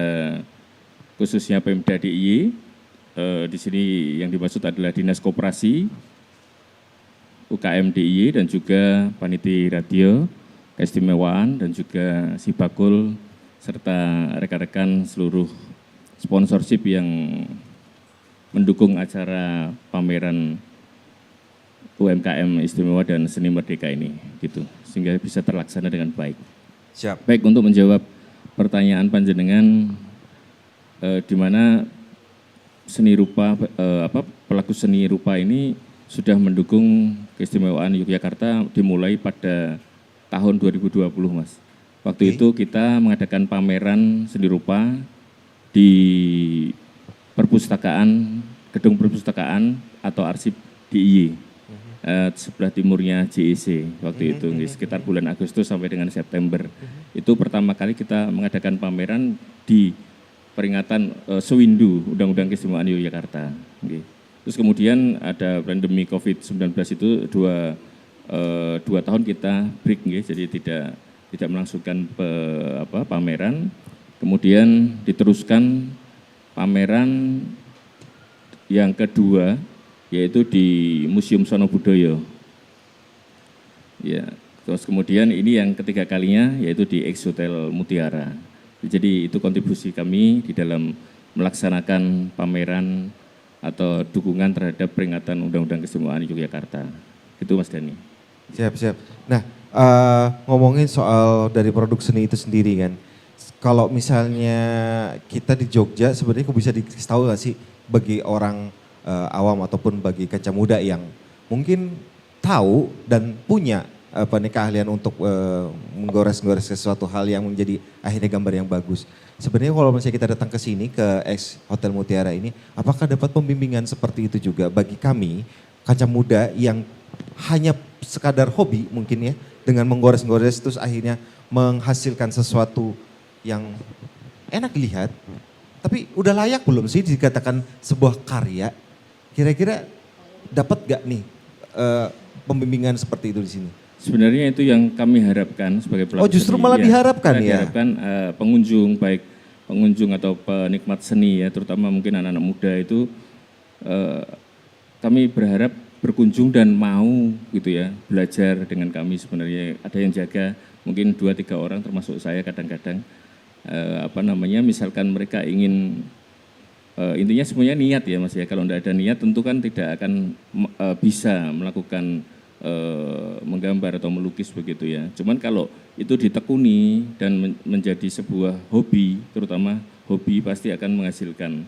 khususnya Pemda DIY. Di sini yang dimaksud adalah Dinas Koperasi, UKM DIY dan juga panitia radio, keistimewaan dan juga Sibakul serta rekan-rekan seluruh sponsorship yang mendukung acara pameran UMKM Istimewa dan Seni Merdeka ini gitu sehingga bisa terlaksana dengan baik. Siap. Baik, untuk menjawab pertanyaan panjenengan di mana seni rupa pelaku seni rupa ini sudah mendukung keistimewaan Yogyakarta dimulai pada tahun 2020 Mas. Waktu itu kita mengadakan pameran seni rupa di perpustakaan, gedung perpustakaan atau arsip DIY, sebelah timurnya JEC waktu itu, sekitar bulan Agustus sampai dengan September. Itu pertama kali kita mengadakan pameran di peringatan sewindu Undang-Undang Keistimewaan Yogyakarta. Terus kemudian ada pandemi COVID-19 itu dua tahun kita break, jadi tidak melangsungkan pameran. Kemudian diteruskan pameran yang kedua yaitu di Museum Sono Budoyo. Ya, terus kemudian ini yang ketiga kalinya yaitu di Ex Hotel Mutiara. Jadi itu kontribusi kami di dalam melaksanakan pameran atau dukungan terhadap peringatan Undang-Undang Keistimewaan Yogyakarta. Itu Mas Dani. Siap. Nah, ngomongin soal dari produk seni itu sendiri kan. Kalau misalnya kita di Jogja sebenarnya kok bisa dikasih tahu nggak sih bagi orang awam ataupun bagi kaca muda yang mungkin tahu dan punya keahlian untuk menggores-gores sesuatu hal yang menjadi akhirnya gambar yang bagus. Sebenarnya kalau misalnya kita datang ke sini ke Ex Hotel Mutiara ini, apakah dapat pembimbingan seperti itu juga bagi kami kaca muda yang hanya sekadar hobi mungkin ya, dengan menggores-gores terus akhirnya menghasilkan sesuatu yang enak dilihat, tapi udah layak belum sih dikatakan sebuah karya? Kira-kira dapat gak nih pembimbingan seperti itu di sini? Sebenarnya itu yang kami harapkan sebagai pelaku Oh justru seni. malah diharapkan ya? Diharapkan pengunjung, baik pengunjung atau penikmat seni ya, terutama mungkin anak-anak muda itu kami berharap berkunjung dan mau gitu ya, belajar dengan kami. Sebenarnya ada yang jaga, mungkin 2-3 orang termasuk saya kadang-kadang, misalkan mereka ingin, intinya semuanya niat ya Mas ya, kalau tidak ada niat tentu kan tidak akan bisa melakukan menggambar atau melukis begitu ya. Cuman kalau itu ditekuni dan menjadi sebuah hobi, terutama hobi pasti akan menghasilkan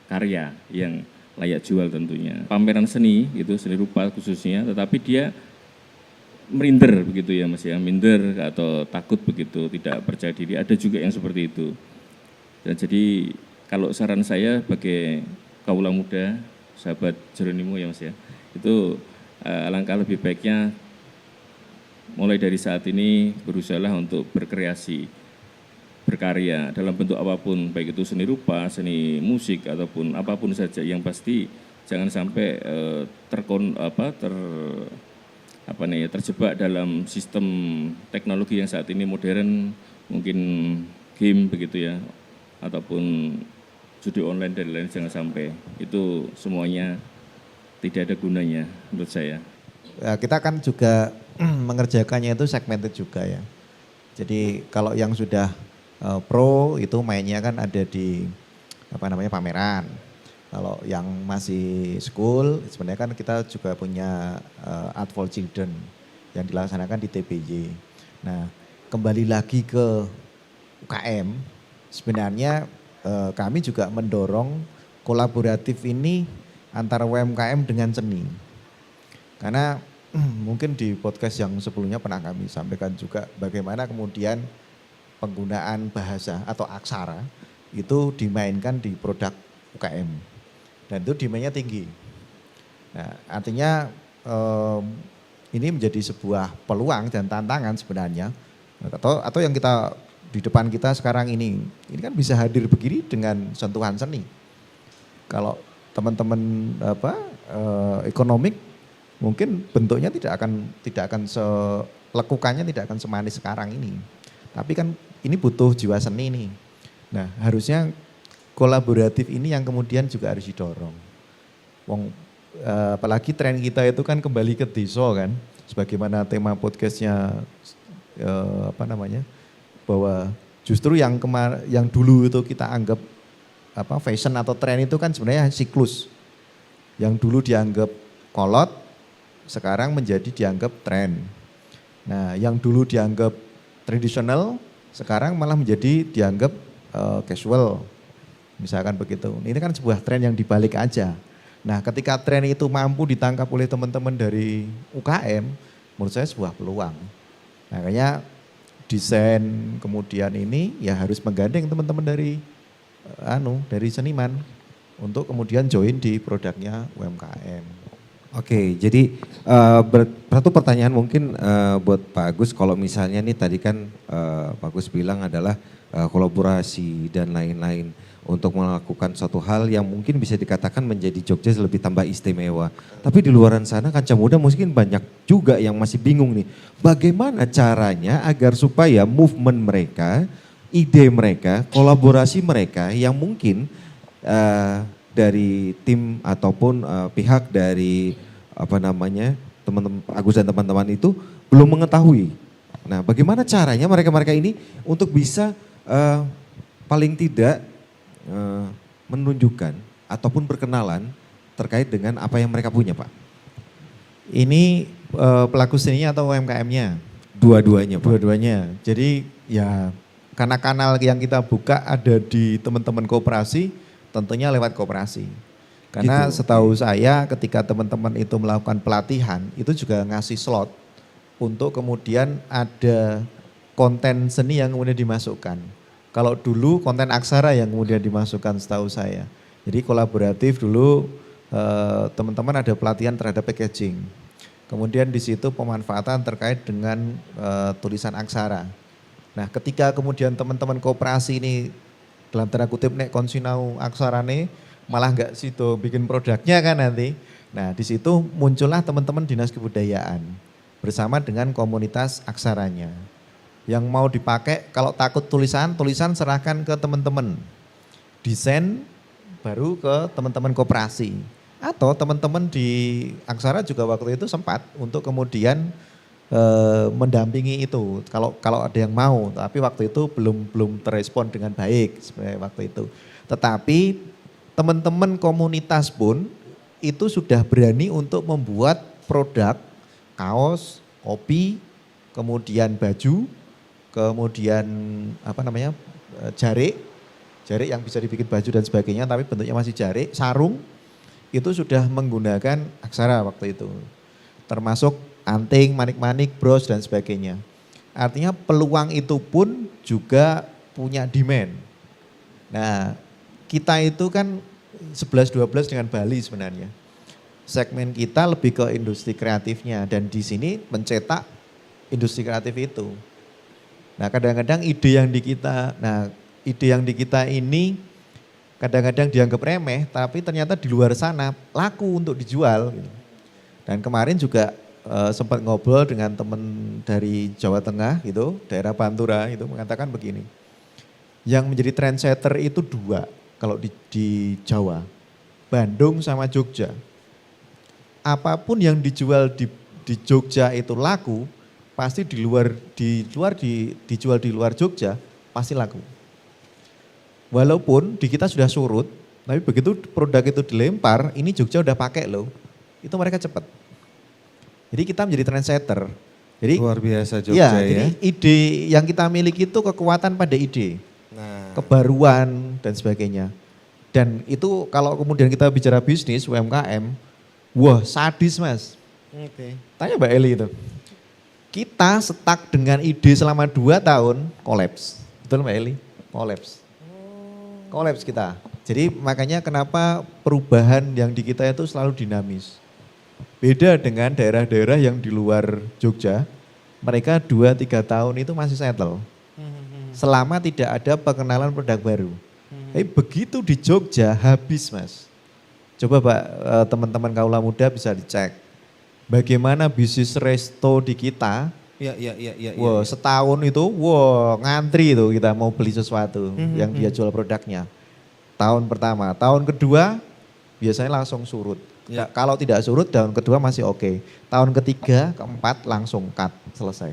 karya yang layak jual tentunya. Pameran seni itu seni rupa khususnya, tetapi dia minder begitu ya Mas ya, minder atau takut begitu, tidak percaya diri, ada juga yang seperti itu. Dan jadi kalau saran saya bagi kaula muda, sahabat Jeronimo ya Mas ya, itu alangkah lebih baiknya mulai dari saat ini berusahalah untuk berkreasi, berkarya dalam bentuk apapun, baik itu seni rupa, seni musik ataupun apapun saja, yang pasti jangan sampai terjebak dalam sistem teknologi yang saat ini modern, mungkin game begitu ya, ataupun judi online dan lain-lain. Jangan sampai itu semuanya tidak ada gunanya menurut saya. Ya, kita kan juga mengerjakannya itu segmented juga ya. Jadi kalau yang sudah pro itu mainnya kan ada di pameran. Kalau yang masih school sebenarnya kan kita juga punya Art for Children yang dilaksanakan di TBY. Nah, kembali lagi ke UKM, sebenarnya kami juga mendorong kolaboratif ini antara UMKM dengan seni. Karena mungkin di podcast yang sebelumnya pernah kami sampaikan juga bagaimana kemudian penggunaan bahasa atau aksara itu dimainkan di produk UKM dan itu demandnya tinggi. Nah, artinya ini menjadi sebuah peluang dan tantangan sebenarnya. Atau yang kita di depan kita sekarang ini kan bisa hadir begini dengan sentuhan seni. Kalau teman-teman ekonomik mungkin bentuknya tidak akan lekukannya tidak akan semanis sekarang ini. Tapi kan ini butuh jiwa seni nih. Nah, harusnya kolaboratif ini yang kemudian juga harus didorong. Apalagi tren kita itu kan kembali ke desa kan, sebagaimana tema podcastnya bahwa justru yang dulu itu kita anggap fashion atau tren itu kan sebenarnya siklus. Yang dulu dianggap kolot, sekarang menjadi dianggap tren. Nah, yang dulu dianggap tradisional, sekarang malah menjadi dianggap casual. Misalkan begitu. Ini kan sebuah tren yang dibalik aja. Nah, ketika tren itu mampu ditangkap oleh teman-teman dari UKM, menurut saya sebuah peluang. Makanya desain kemudian ini ya harus menggandeng teman-teman dari seniman untuk kemudian join di produknya UMKM. Oke, jadi satu pertanyaan mungkin buat Pak Agus, kalau misalnya nih tadi kan Pak Agus bilang adalah kolaborasi dan lain-lain untuk melakukan suatu hal yang mungkin bisa dikatakan menjadi Jogja lebih tambah istimewa. Tapi di luaran sana kancah muda mungkin banyak juga yang masih bingung nih, bagaimana caranya agar supaya movement mereka, ide mereka, kolaborasi mereka yang mungkin dari tim ataupun pihak dari teman-teman Agus dan teman-teman itu belum mengetahui. Nah, bagaimana caranya mereka-mereka ini untuk bisa paling tidak menunjukkan ataupun berkenalan terkait dengan apa yang mereka punya, Pak? Ini pelaku seninya atau UMKM-nya? Dua-duanya, Pak. Dua-duanya. Jadi ya karena kanal yang kita buka ada di teman-teman koperasi, tentunya lewat koperasi. Karena Gitu. setahu saya ketika teman-teman itu melakukan pelatihan, itu juga ngasih slot untuk kemudian ada konten seni yang kemudian dimasukkan. Kalau dulu konten aksara yang kemudian dimasukkan setahu saya. Jadi kolaboratif dulu teman-teman ada pelatihan terhadap packaging. Kemudian di situ pemanfaatan terkait dengan tulisan aksara. Nah, ketika kemudian teman-teman koperasi ini dalam tanda kutip nek konsinau aksarane malah enggak situ bikin produknya kan nanti. Nah, di situ muncullah teman-teman Dinas Kebudayaan bersama dengan komunitas aksaranya. Yang mau dipakai kalau takut tulisan serahkan ke teman-teman. Desain baru ke teman-teman koperasi. Atau teman-teman di aksara juga waktu itu sempat untuk kemudian mendampingi itu kalau ada yang mau, tapi waktu itu belum terrespon dengan baik sebenarnya waktu itu. Tetapi teman-teman komunitas pun itu sudah berani untuk membuat produk kaos, kopi, kemudian baju, kemudian jarik yang bisa dibikin baju dan sebagainya, tapi bentuknya masih jarik, sarung itu sudah menggunakan aksara waktu itu, termasuk anting, manik-manik, bros dan sebagainya. Artinya peluang itu pun juga punya demand. Nah, kita itu kan 11-12 dengan Bali sebenarnya. Segmen kita lebih ke industri kreatifnya dan di sini mencetak industri kreatif itu. Nah, kadang-kadang ide yang di kita ini kadang-kadang dianggap remeh, tapi ternyata di luar sana laku untuk dijual. Gitu. Dan kemarin juga sempat ngobrol dengan teman dari Jawa Tengah gitu, daerah Pantura itu mengatakan begini, yang menjadi trendsetter itu dua kalau di Jawa, Bandung sama Jogja. Apapun yang dijual di Jogja itu laku, pasti dijual di luar Jogja pasti laku. Walaupun di kita sudah surut, tapi begitu produk itu dilempar, ini Jogja udah pakai loh, itu mereka cepat. Jadi kita menjadi trendsetter. Jadi luar biasa Jogja ya. Jadi ide yang kita miliki itu kekuatan pada ide, kebaruan dan sebagainya. Dan itu kalau kemudian kita bicara bisnis UMKM, wah sadis mas. Oke. Tanya Mbak Eli itu. Kita stuck dengan ide selama 2 tahun, kolaps. Betul Mbak Eli? Kolaps. Kolaps kita. Jadi makanya kenapa perubahan yang di kita itu selalu dinamis. Beda dengan daerah-daerah yang di luar Jogja, mereka 2-3 tahun itu masih settle. Selama tidak ada pengenalan produk baru. Tapi begitu di Jogja habis Mas. Coba Pak teman-teman kaula muda bisa dicek. Bagaimana bisnis resto di kita, wah setahun itu ngantri itu kita mau beli sesuatu yang dia jual produknya. Tahun pertama, tahun kedua biasanya langsung surut. Kalau tidak surut tahun kedua masih oke. Tahun ketiga, keempat langsung cut, selesai.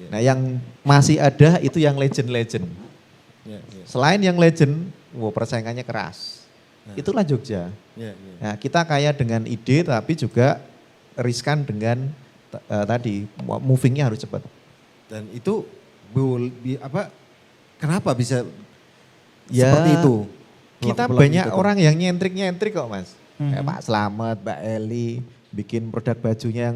Nah yang masih ada itu yang legend-legend. Selain yang legend, persaingannya keras. Itulah Jogja. Nah kita kaya dengan ide tapi juga riskan dengan tadi movingnya harus cepat. Dan itu kenapa bisa seperti itu? Kita Blok-blok banyak itu. orang yang nyentrik kok Mas. Kayak Pak Slamet, Mbak Eli bikin produk bajunya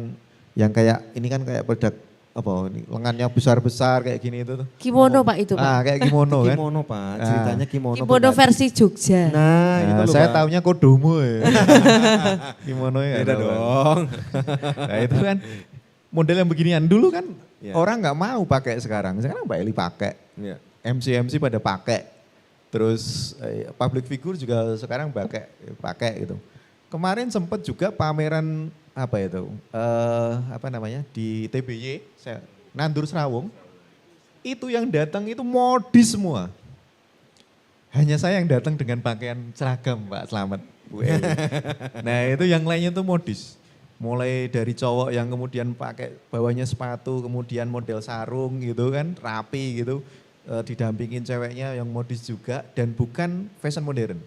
yang kayak ini kan kayak produk apa ini lengannya besar-besar kayak gini itu tuh. Kimono Pak itu Pak. Ah, kayak kimono kan. Kimono Pak, ceritanya kimono. Kimono versi Jogja. Nah, itu loh, saya Pak. taunya kodomo ya. Kimono ya. Beda dong. Nah itu kan model yang beginian dulu kan Ya. orang nggak mau pakai sekarang. Sekarang Mbak Eli pakai. Ya. MC pada pakai. Terus public figure juga sekarang pakai gitu. Kemarin sempat juga pameran apa itu? Di TBY, Nandur Serawung. Itu yang datang itu modis semua. Hanya saya yang datang dengan pakaian seragam Pak Slamet. Bu Eli. Nah itu yang lainnya tuh modis. Mulai dari cowok yang kemudian pakai bawahnya sepatu, kemudian model sarung gitu kan, rapi gitu. Didampingin ceweknya yang modis juga dan bukan fashion modern.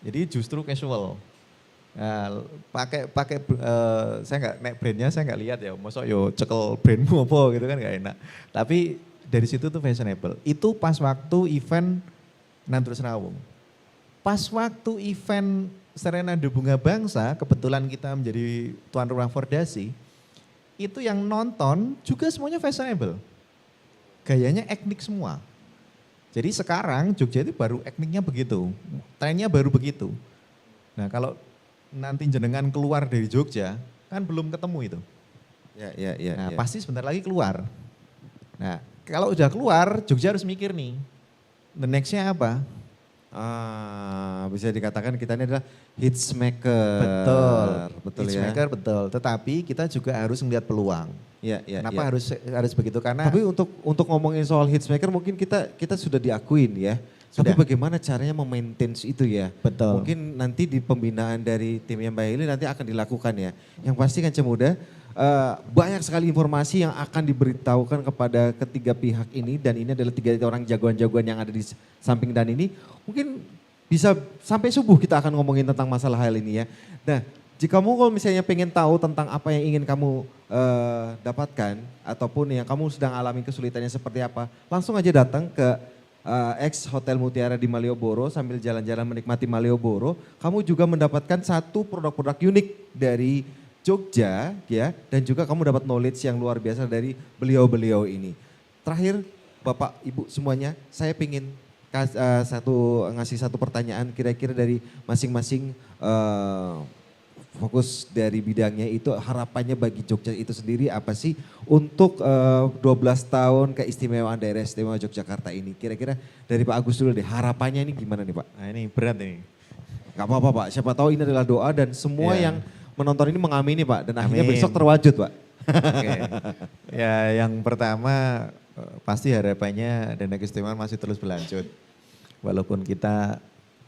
Jadi justru casual. Nah, saya nggak naik brandnya saya nggak lihat ya, masa yo cekel brandmu apa gitu kan nggak enak. Tapi dari situ tuh fashionable. Itu pas waktu event Nandur Serawung. Pas waktu event Serenade Bunga Bangsa, kebetulan kita menjadi tuan rumah Fordasi, itu yang nonton juga semuanya fashionable. Gayanya etnik semua. Jadi sekarang Jogja itu baru etniknya begitu, trennya baru begitu. Nah kalau nanti jenengan keluar dari Jogja, kan belum ketemu itu. Nah pasti sebentar lagi keluar. Nah kalau udah keluar, Jogja harus mikir nih, the nextnya apa? Bisa dikatakan kita ini adalah hits maker. Betul ya. Hitchmaker, betul. Tetapi kita juga harus melihat peluang. Kenapa harus begitu? Karena tapi untuk ngomongin soal hits maker mungkin kita sudah diakuin ya. Sudah. Tapi bagaimana caranya memaintain itu ya? Betul. Mungkin nanti di pembinaan dari timnya Mbak Eli nanti akan dilakukan ya. Yang pasti kan Cemuda banyak sekali informasi yang akan diberitahukan kepada ketiga pihak ini dan ini adalah 3 orang jagoan-jagoan yang ada di samping dan ini mungkin bisa sampai subuh kita akan ngomongin tentang masalah hal ini ya. Nah, jika kamu kalau misalnya pengen tahu tentang apa yang ingin kamu dapatkan ataupun yang kamu sedang alami kesulitannya seperti apa, langsung aja datang ke X Hotel Mutiara di Malioboro sambil jalan-jalan menikmati Malioboro. Kamu juga mendapatkan satu produk-produk unik dari Jogja ya dan juga kamu dapat knowledge yang luar biasa dari beliau-beliau ini. Terakhir Bapak Ibu semuanya, saya ingin ngasih satu pertanyaan kira-kira dari masing-masing fokus dari bidangnya itu harapannya bagi Jogja itu sendiri apa sih untuk 12 tahun keistimewaan daerah istimewa Yogyakarta ini. Kira-kira dari Pak Agus dulu deh, harapannya ini gimana nih Pak? Nah ini berat ini. Gak apa-apa Pak, siapa tahu ini adalah doa dan semua yang menonton ini mengamini Pak dan akhirnya Amin. besok terwujud Pak. Oke. Ya yang pertama pasti harapannya dana keistimewaan masih terus berlanjut. Walaupun kita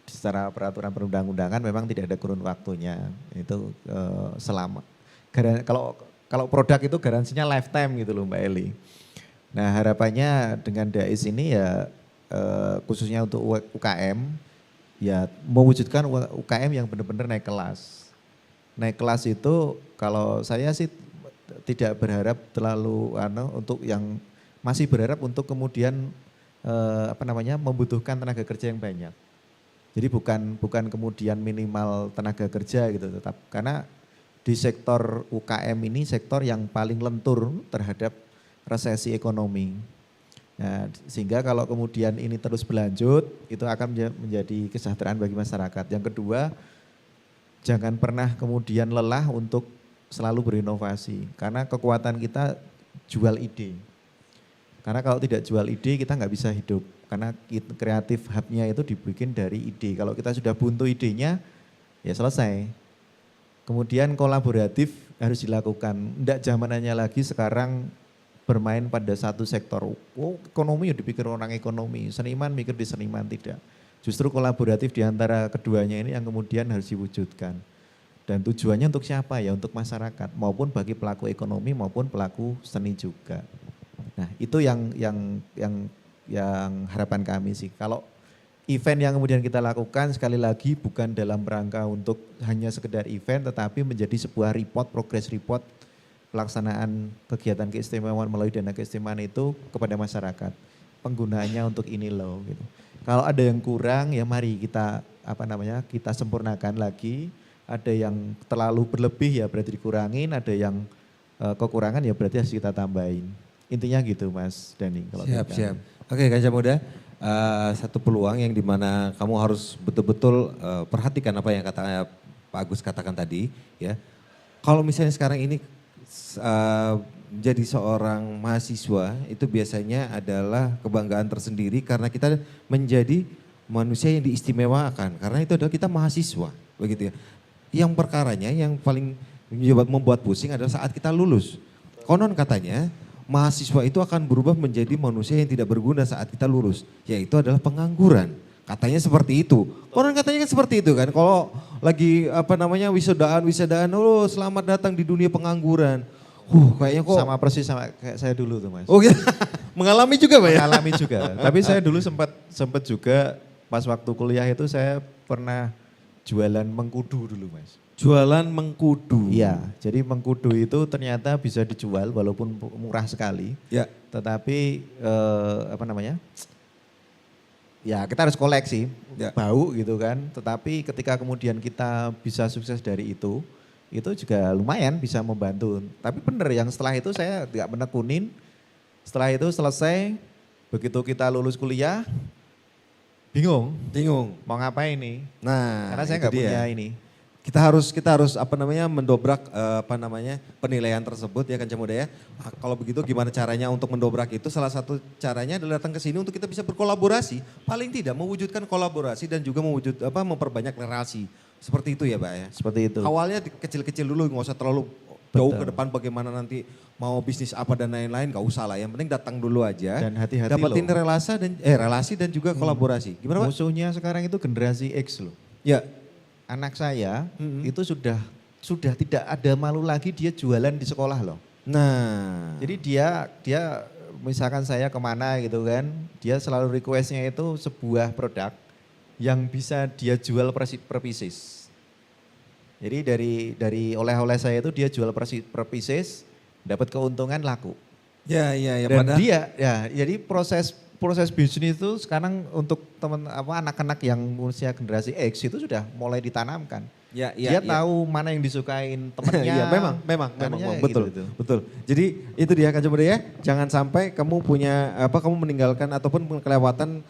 secara peraturan perundang-undangan memang tidak ada kurun waktunya. Itu selama kalau produk itu garansinya lifetime gitu loh Mbak Eli. Nah harapannya dengan DAIS ini ya khususnya untuk UKM ya mewujudkan UKM yang benar-benar naik kelas. Naik kelas itu kalau saya sih tidak berharap terlalu untuk yang masih berharap untuk kemudian membutuhkan tenaga kerja yang banyak. Jadi bukan kemudian minimal tenaga kerja gitu tetap karena di sektor UKM ini sektor yang paling lentur terhadap resesi ekonomi. Nah, sehingga kalau kemudian ini terus berlanjut itu akan menjadi kesejahteraan bagi masyarakat. Yang kedua jangan pernah kemudian lelah untuk selalu berinovasi. Karena kekuatan kita jual ide. Karena kalau tidak jual ide kita nggak bisa hidup. Karena kreatif hub-nya itu dibikin dari ide. Kalau kita sudah buntu idenya, ya selesai. Kemudian kolaboratif harus dilakukan. Tidak zamanannya lagi sekarang bermain pada satu sektor. Oh, ekonomi ya dipikir orang ekonomi, seniman mikir di seniman, tidak. Justru kolaboratif di antara keduanya ini yang kemudian harus diwujudkan. Dan tujuannya untuk siapa ya? Untuk masyarakat maupun bagi pelaku ekonomi maupun pelaku seni juga. Nah, itu yang harapan kami sih. Kalau event yang kemudian kita lakukan sekali lagi bukan dalam rangka untuk hanya sekedar event, tetapi menjadi sebuah report, progress report pelaksanaan kegiatan keistimewaan melalui dana keistimewaan itu kepada masyarakat. Penggunaannya untuk ini loh gitu. Kalau ada yang kurang ya mari kita kita sempurnakan lagi. Ada yang terlalu berlebih ya berarti dikurangin, ada yang kekurangan ya berarti harus kita tambahin. Intinya gitu Mas Dani. Kalau Siap. Oke Kaca Muda, satu peluang yang dimana kamu harus betul-betul perhatikan apa yang Pak Agus katakan tadi ya. Kalau misalnya sekarang ini menjadi seorang mahasiswa itu biasanya adalah kebanggaan tersendiri karena kita menjadi manusia yang diistimewakan karena itu adalah kita mahasiswa begitu ya. Yang perkaranya yang paling membuat pusing adalah saat kita lulus. Konon katanya mahasiswa itu akan berubah menjadi manusia yang tidak berguna saat kita lulus, yaitu adalah pengangguran. Katanya seperti itu. Konon katanya kan seperti itu kan. Kalau lagi wisudaan, oh selamat datang di dunia pengangguran. Kayaknya kok sama persis sama kayak saya dulu tuh Mas. Oh gitu. Mengalami juga Pak ya? Mengalami juga. Tapi saya dulu sempat juga pas waktu kuliah itu saya pernah jualan mengkudu dulu Mas. Jualan mengkudu. Iya, jadi mengkudu itu ternyata bisa dijual walaupun murah sekali. Ya. Tetapi ya kita harus koleksi, Ya. bau gitu kan. Tetapi ketika kemudian kita bisa sukses dari itu juga lumayan bisa membantu. Tapi benar yang setelah itu saya tidak menekunin. Setelah itu selesai, begitu kita lulus kuliah, bingung mau ngapain nih. Nah, Karena saya itu nggak dia. punya ini. Kita harus mendobrak penilaian tersebut ya Kanca Muda ya. Nah, kalau begitu gimana caranya untuk mendobrak itu? Salah satu caranya adalah datang ke sini untuk kita bisa berkolaborasi. Paling tidak mewujudkan kolaborasi dan juga memperbanyak relasi. Seperti itu ya Pak ya. Seperti itu. Awalnya kecil-kecil dulu, nggak usah terlalu jauh Betul. ke depan bagaimana nanti mau bisnis apa dan lain-lain, nggak usah lah. Yang penting datang dulu aja. Dan hati-hati dapetin loh. relasi dan juga kolaborasi. Gimana Pak? Musuhnya sekarang itu generasi X loh. Ya. Anak saya itu sudah tidak ada malu lagi dia jualan di sekolah loh. Nah. Jadi dia misalkan saya kemana gitu kan, dia selalu requestnya itu sebuah produk yang bisa dia jual per pieces. Jadi dari oleh-oleh saya itu dia jual per pieces, dapat keuntungan laku. Ya. Dan jadi proses bisnis itu sekarang untuk anak-anak yang usia generasi X itu sudah mulai ditanamkan. Dia tahu mana yang disukain temannya. Iya, memang betul. Gitu. Betul. Jadi itu dia Kanca Muda ya. Jangan sampai kamu kamu meninggalkan ataupun kelewatan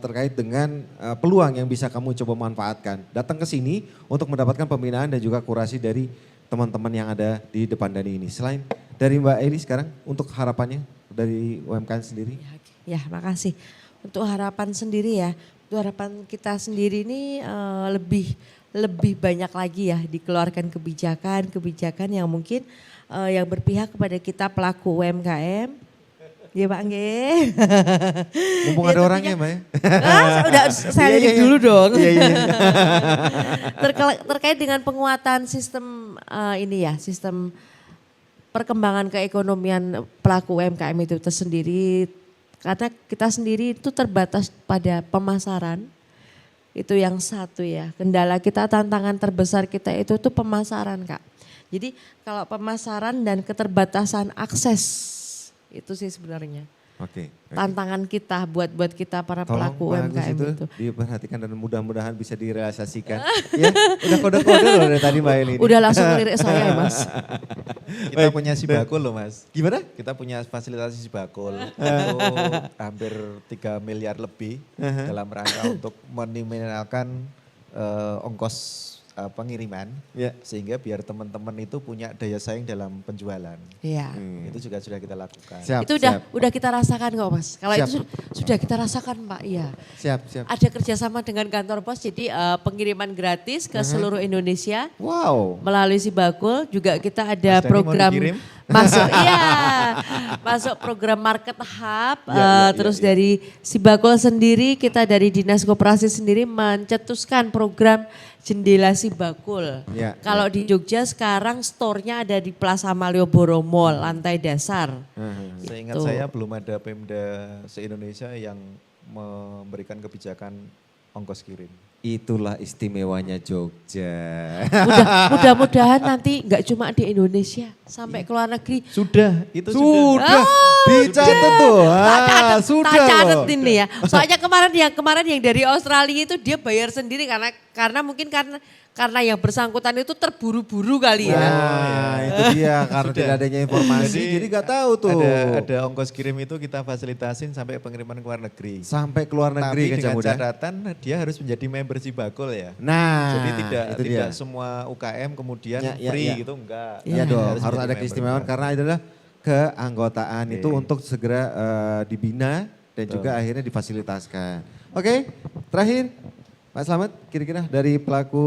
terkait dengan peluang yang bisa kamu coba manfaatkan. Datang ke sini untuk mendapatkan pembinaan dan juga kurasi dari teman-teman yang ada di depan Dani ini. Selain dari Mbak Eli sekarang untuk harapannya dari UMKM sendiri. Ya, makasih. Untuk harapan sendiri ya, untuk harapan kita sendiri ini lebih banyak lagi ya dikeluarkan kebijakan yang mungkin yang berpihak kepada kita pelaku UMKM. Ya Pak nggih. Mumpung Ya, ada tentunya- orangnya Mbak ya. Udah saya lihat dulu dong. Iya. Terkait dengan penguatan sistem sistem perkembangan keekonomian pelaku UMKM itu tersendiri. Karena kita sendiri itu terbatas pada pemasaran. Itu yang satu ya. Kendala kita, tantangan terbesar kita itu tuh pemasaran Kak. Jadi kalau pemasaran dan keterbatasan akses itu sih sebenarnya. Oke. Tantangan kita buat kita para Tolong pelaku Pak Agus UMKM itu. diperhatikan dan mudah-mudahan bisa direalisasikan. Ya, udah kode-kode loh dari tadi Mbak Eli. Udah langsung ngelirik saya ya Mas. Kita punya Sibakul loh Mas. Gimana? Kita punya fasilitasi Sibakul itu hampir 3 miliar lebih dalam rangka untuk meminimalkan ongkos pengiriman, Ya. sehingga biar teman-teman itu punya daya saing dalam penjualan. Iya. Itu juga sudah kita lakukan. Siap, Itu siap. udah kita rasakan kok Mas. Kalau Siap. itu sudah kita rasakan Pak, iya. Siap, siap. Ada kerjasama dengan kantor pos, jadi pengiriman gratis ke seluruh Indonesia Wow. melalui Sibakul. Juga kita ada Mas Dhani mau program dikirim? masuk, iya, masuk program Market Hub. Terus ya. dari Sibakul sendiri, kita dari Dinas Koperasi sendiri mencetuskan program Jendela Sibakul. Ya, Kalau di Jogja sekarang store-nya ada di Plaza Malioboro Mall, lantai dasar. Seingat Gitu. saya belum ada Pemda se-Indonesia yang memberikan kebijakan ongkos kirim. Itulah istimewanya Jogja. Mudah-mudahan nanti nggak cuma di Indonesia, sampai ke luar negeri. Sudah, itu Sudah, dicatat tuh. Tak Sudah catat loh. ini ya. Soalnya kemarin yang dari Australia itu dia bayar sendiri karena mungkin karena yang bersangkutan itu terburu-buru kali ya. Nah, itu dia karena tidak adanya informasi, jadi nggak tahu tuh. Ada ongkos kirim itu kita fasilitasin sampai pengiriman ke luar negeri. Sampai ke luar negeri Tapi Kaca dengan Muda. catatan dia harus menjadi member Sibakul ya. Nah, Jadi itu tidak dia. semua UKM kemudian Ya, ya, free ya. gitu enggak. Iya dong, harus menjadi ada member. keistimewaan karena adalah keanggotaan itu untuk segera dibina dan juga akhirnya difasilitaskan. Oke, terakhir Pak Slamet, kira-kira dari pelaku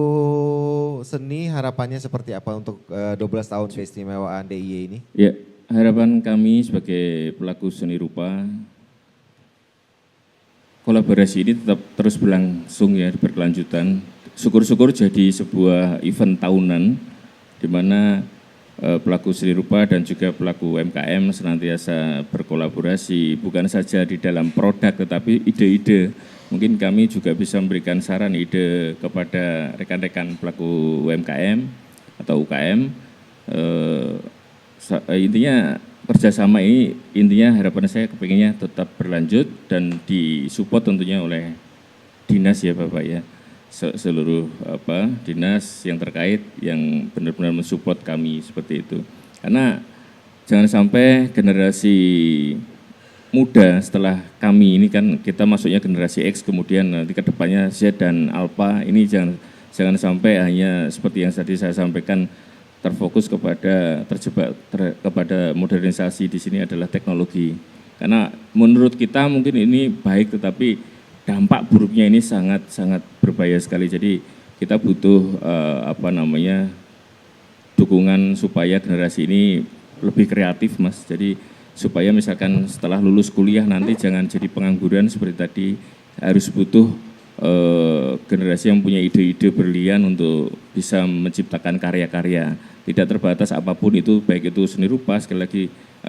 seni harapannya seperti apa untuk 12 tahun keistimewaan DIY ini? Ya, harapan kami sebagai pelaku seni rupa, kolaborasi ini tetap terus berlangsung ya, berkelanjutan. Syukur-syukur jadi sebuah event tahunan di mana pelaku seni rupa dan juga pelaku UMKM senantiasa berkolaborasi, bukan saja di dalam produk tetapi ide-ide. Mungkin kami juga bisa memberikan saran ide kepada rekan-rekan pelaku UMKM atau UKM. Intinya kerjasama ini, intinya harapan saya kepinginnya tetap berlanjut dan disupport tentunya oleh dinas ya Bapak ya. Seluruh dinas yang terkait yang benar-benar mensupport kami seperti itu. Karena jangan sampai generasi muda setelah kami ini kan kita masuknya generasi X, kemudian nanti ke depannya Z dan Alpha, ini jangan sampai hanya seperti yang tadi saya sampaikan terfokus terjebak kepada modernisasi. Di sini adalah teknologi. Karena menurut kita mungkin ini baik, tetapi dampak buruknya ini sangat berbahaya sekali. Jadi kita butuh dukungan supaya generasi ini lebih kreatif Mas. Jadi supaya misalkan setelah lulus kuliah nanti jangan jadi pengangguran seperti tadi, harus butuh generasi yang punya ide-ide berlian untuk bisa menciptakan karya-karya. Tidak terbatas apapun itu, baik itu seni rupa, sekali lagi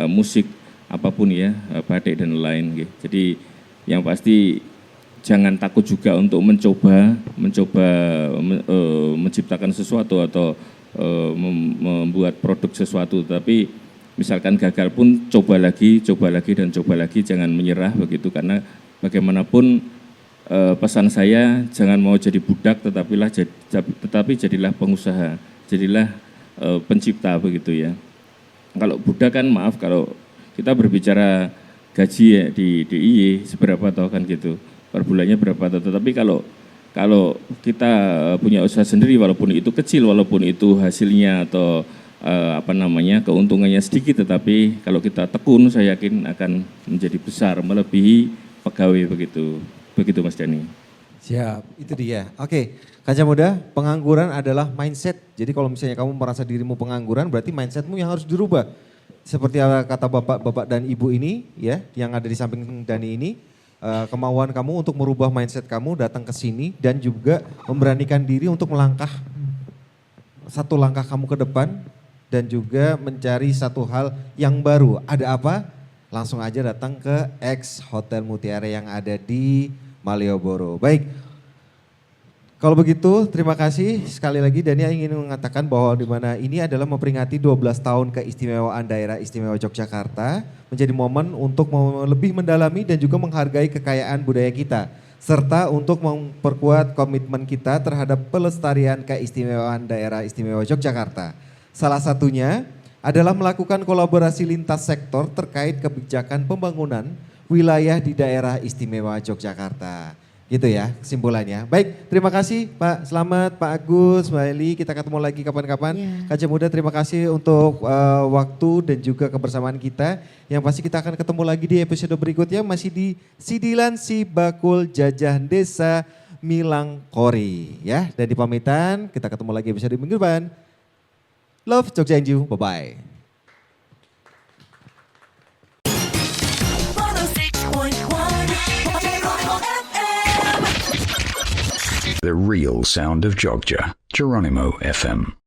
musik, apapun ya, batik dan lain. Jadi yang pasti jangan takut juga untuk mencoba menciptakan sesuatu atau membuat produk sesuatu, tapi misalkan gagal pun coba lagi dan coba lagi, jangan menyerah begitu. Karena bagaimanapun pesan saya jangan mau jadi budak, tetapi jadilah pengusaha, jadilah pencipta begitu ya. Kalau budak kan maaf, kalau kita berbicara gaji ya di DIY seberapa tahu kan gitu, per bulannya berapa tahu. Tetapi kalau kita punya usaha sendiri, walaupun itu kecil, walaupun itu hasilnya atau keuntungannya sedikit, tetapi kalau kita tekun saya yakin akan menjadi besar, melebihi pegawai begitu Mas Dhani. Siap, itu dia. Oke, Kaca Muda, pengangguran adalah mindset. Jadi kalau misalnya kamu merasa dirimu pengangguran, berarti mindsetmu yang harus dirubah. Seperti kata bapak dan ibu ini, ya, yang ada di samping Dhani ini, kemauan kamu untuk merubah mindset kamu datang ke sini dan juga memberanikan diri untuk melangkah satu langkah kamu ke depan dan juga mencari satu hal yang baru. Ada apa? Langsung aja datang ke X Hotel Mutiara yang ada di Malioboro. Baik, kalau begitu terima kasih sekali lagi. Dhani ingin mengatakan bahwa di mana ini adalah memperingati 12 tahun keistimewaan Daerah Istimewa Yogyakarta, menjadi momen untuk lebih mendalami dan juga menghargai kekayaan budaya kita, serta untuk memperkuat komitmen kita terhadap pelestarian keistimewaan Daerah Istimewa Yogyakarta. Salah satunya adalah melakukan kolaborasi lintas sektor terkait kebijakan pembangunan wilayah di Daerah Istimewa Yogyakarta. Gitu ya kesimpulannya. Baik, terima kasih Pak Slamet, Pak Agus, Mbak Eli. Kita ketemu lagi kapan-kapan. Iya. Kaca Muda terima kasih untuk waktu dan juga kebersamaan kita. Yang pasti kita akan ketemu lagi di episode berikutnya masih di Sidilan Si Bakul Jajah Desa Milangkori. Ya, dan di pamitan kita ketemu lagi episode minggu depan. Love Jogja and you. Bye-bye. 106.1 The real sound of Jogja. Geronimo FM.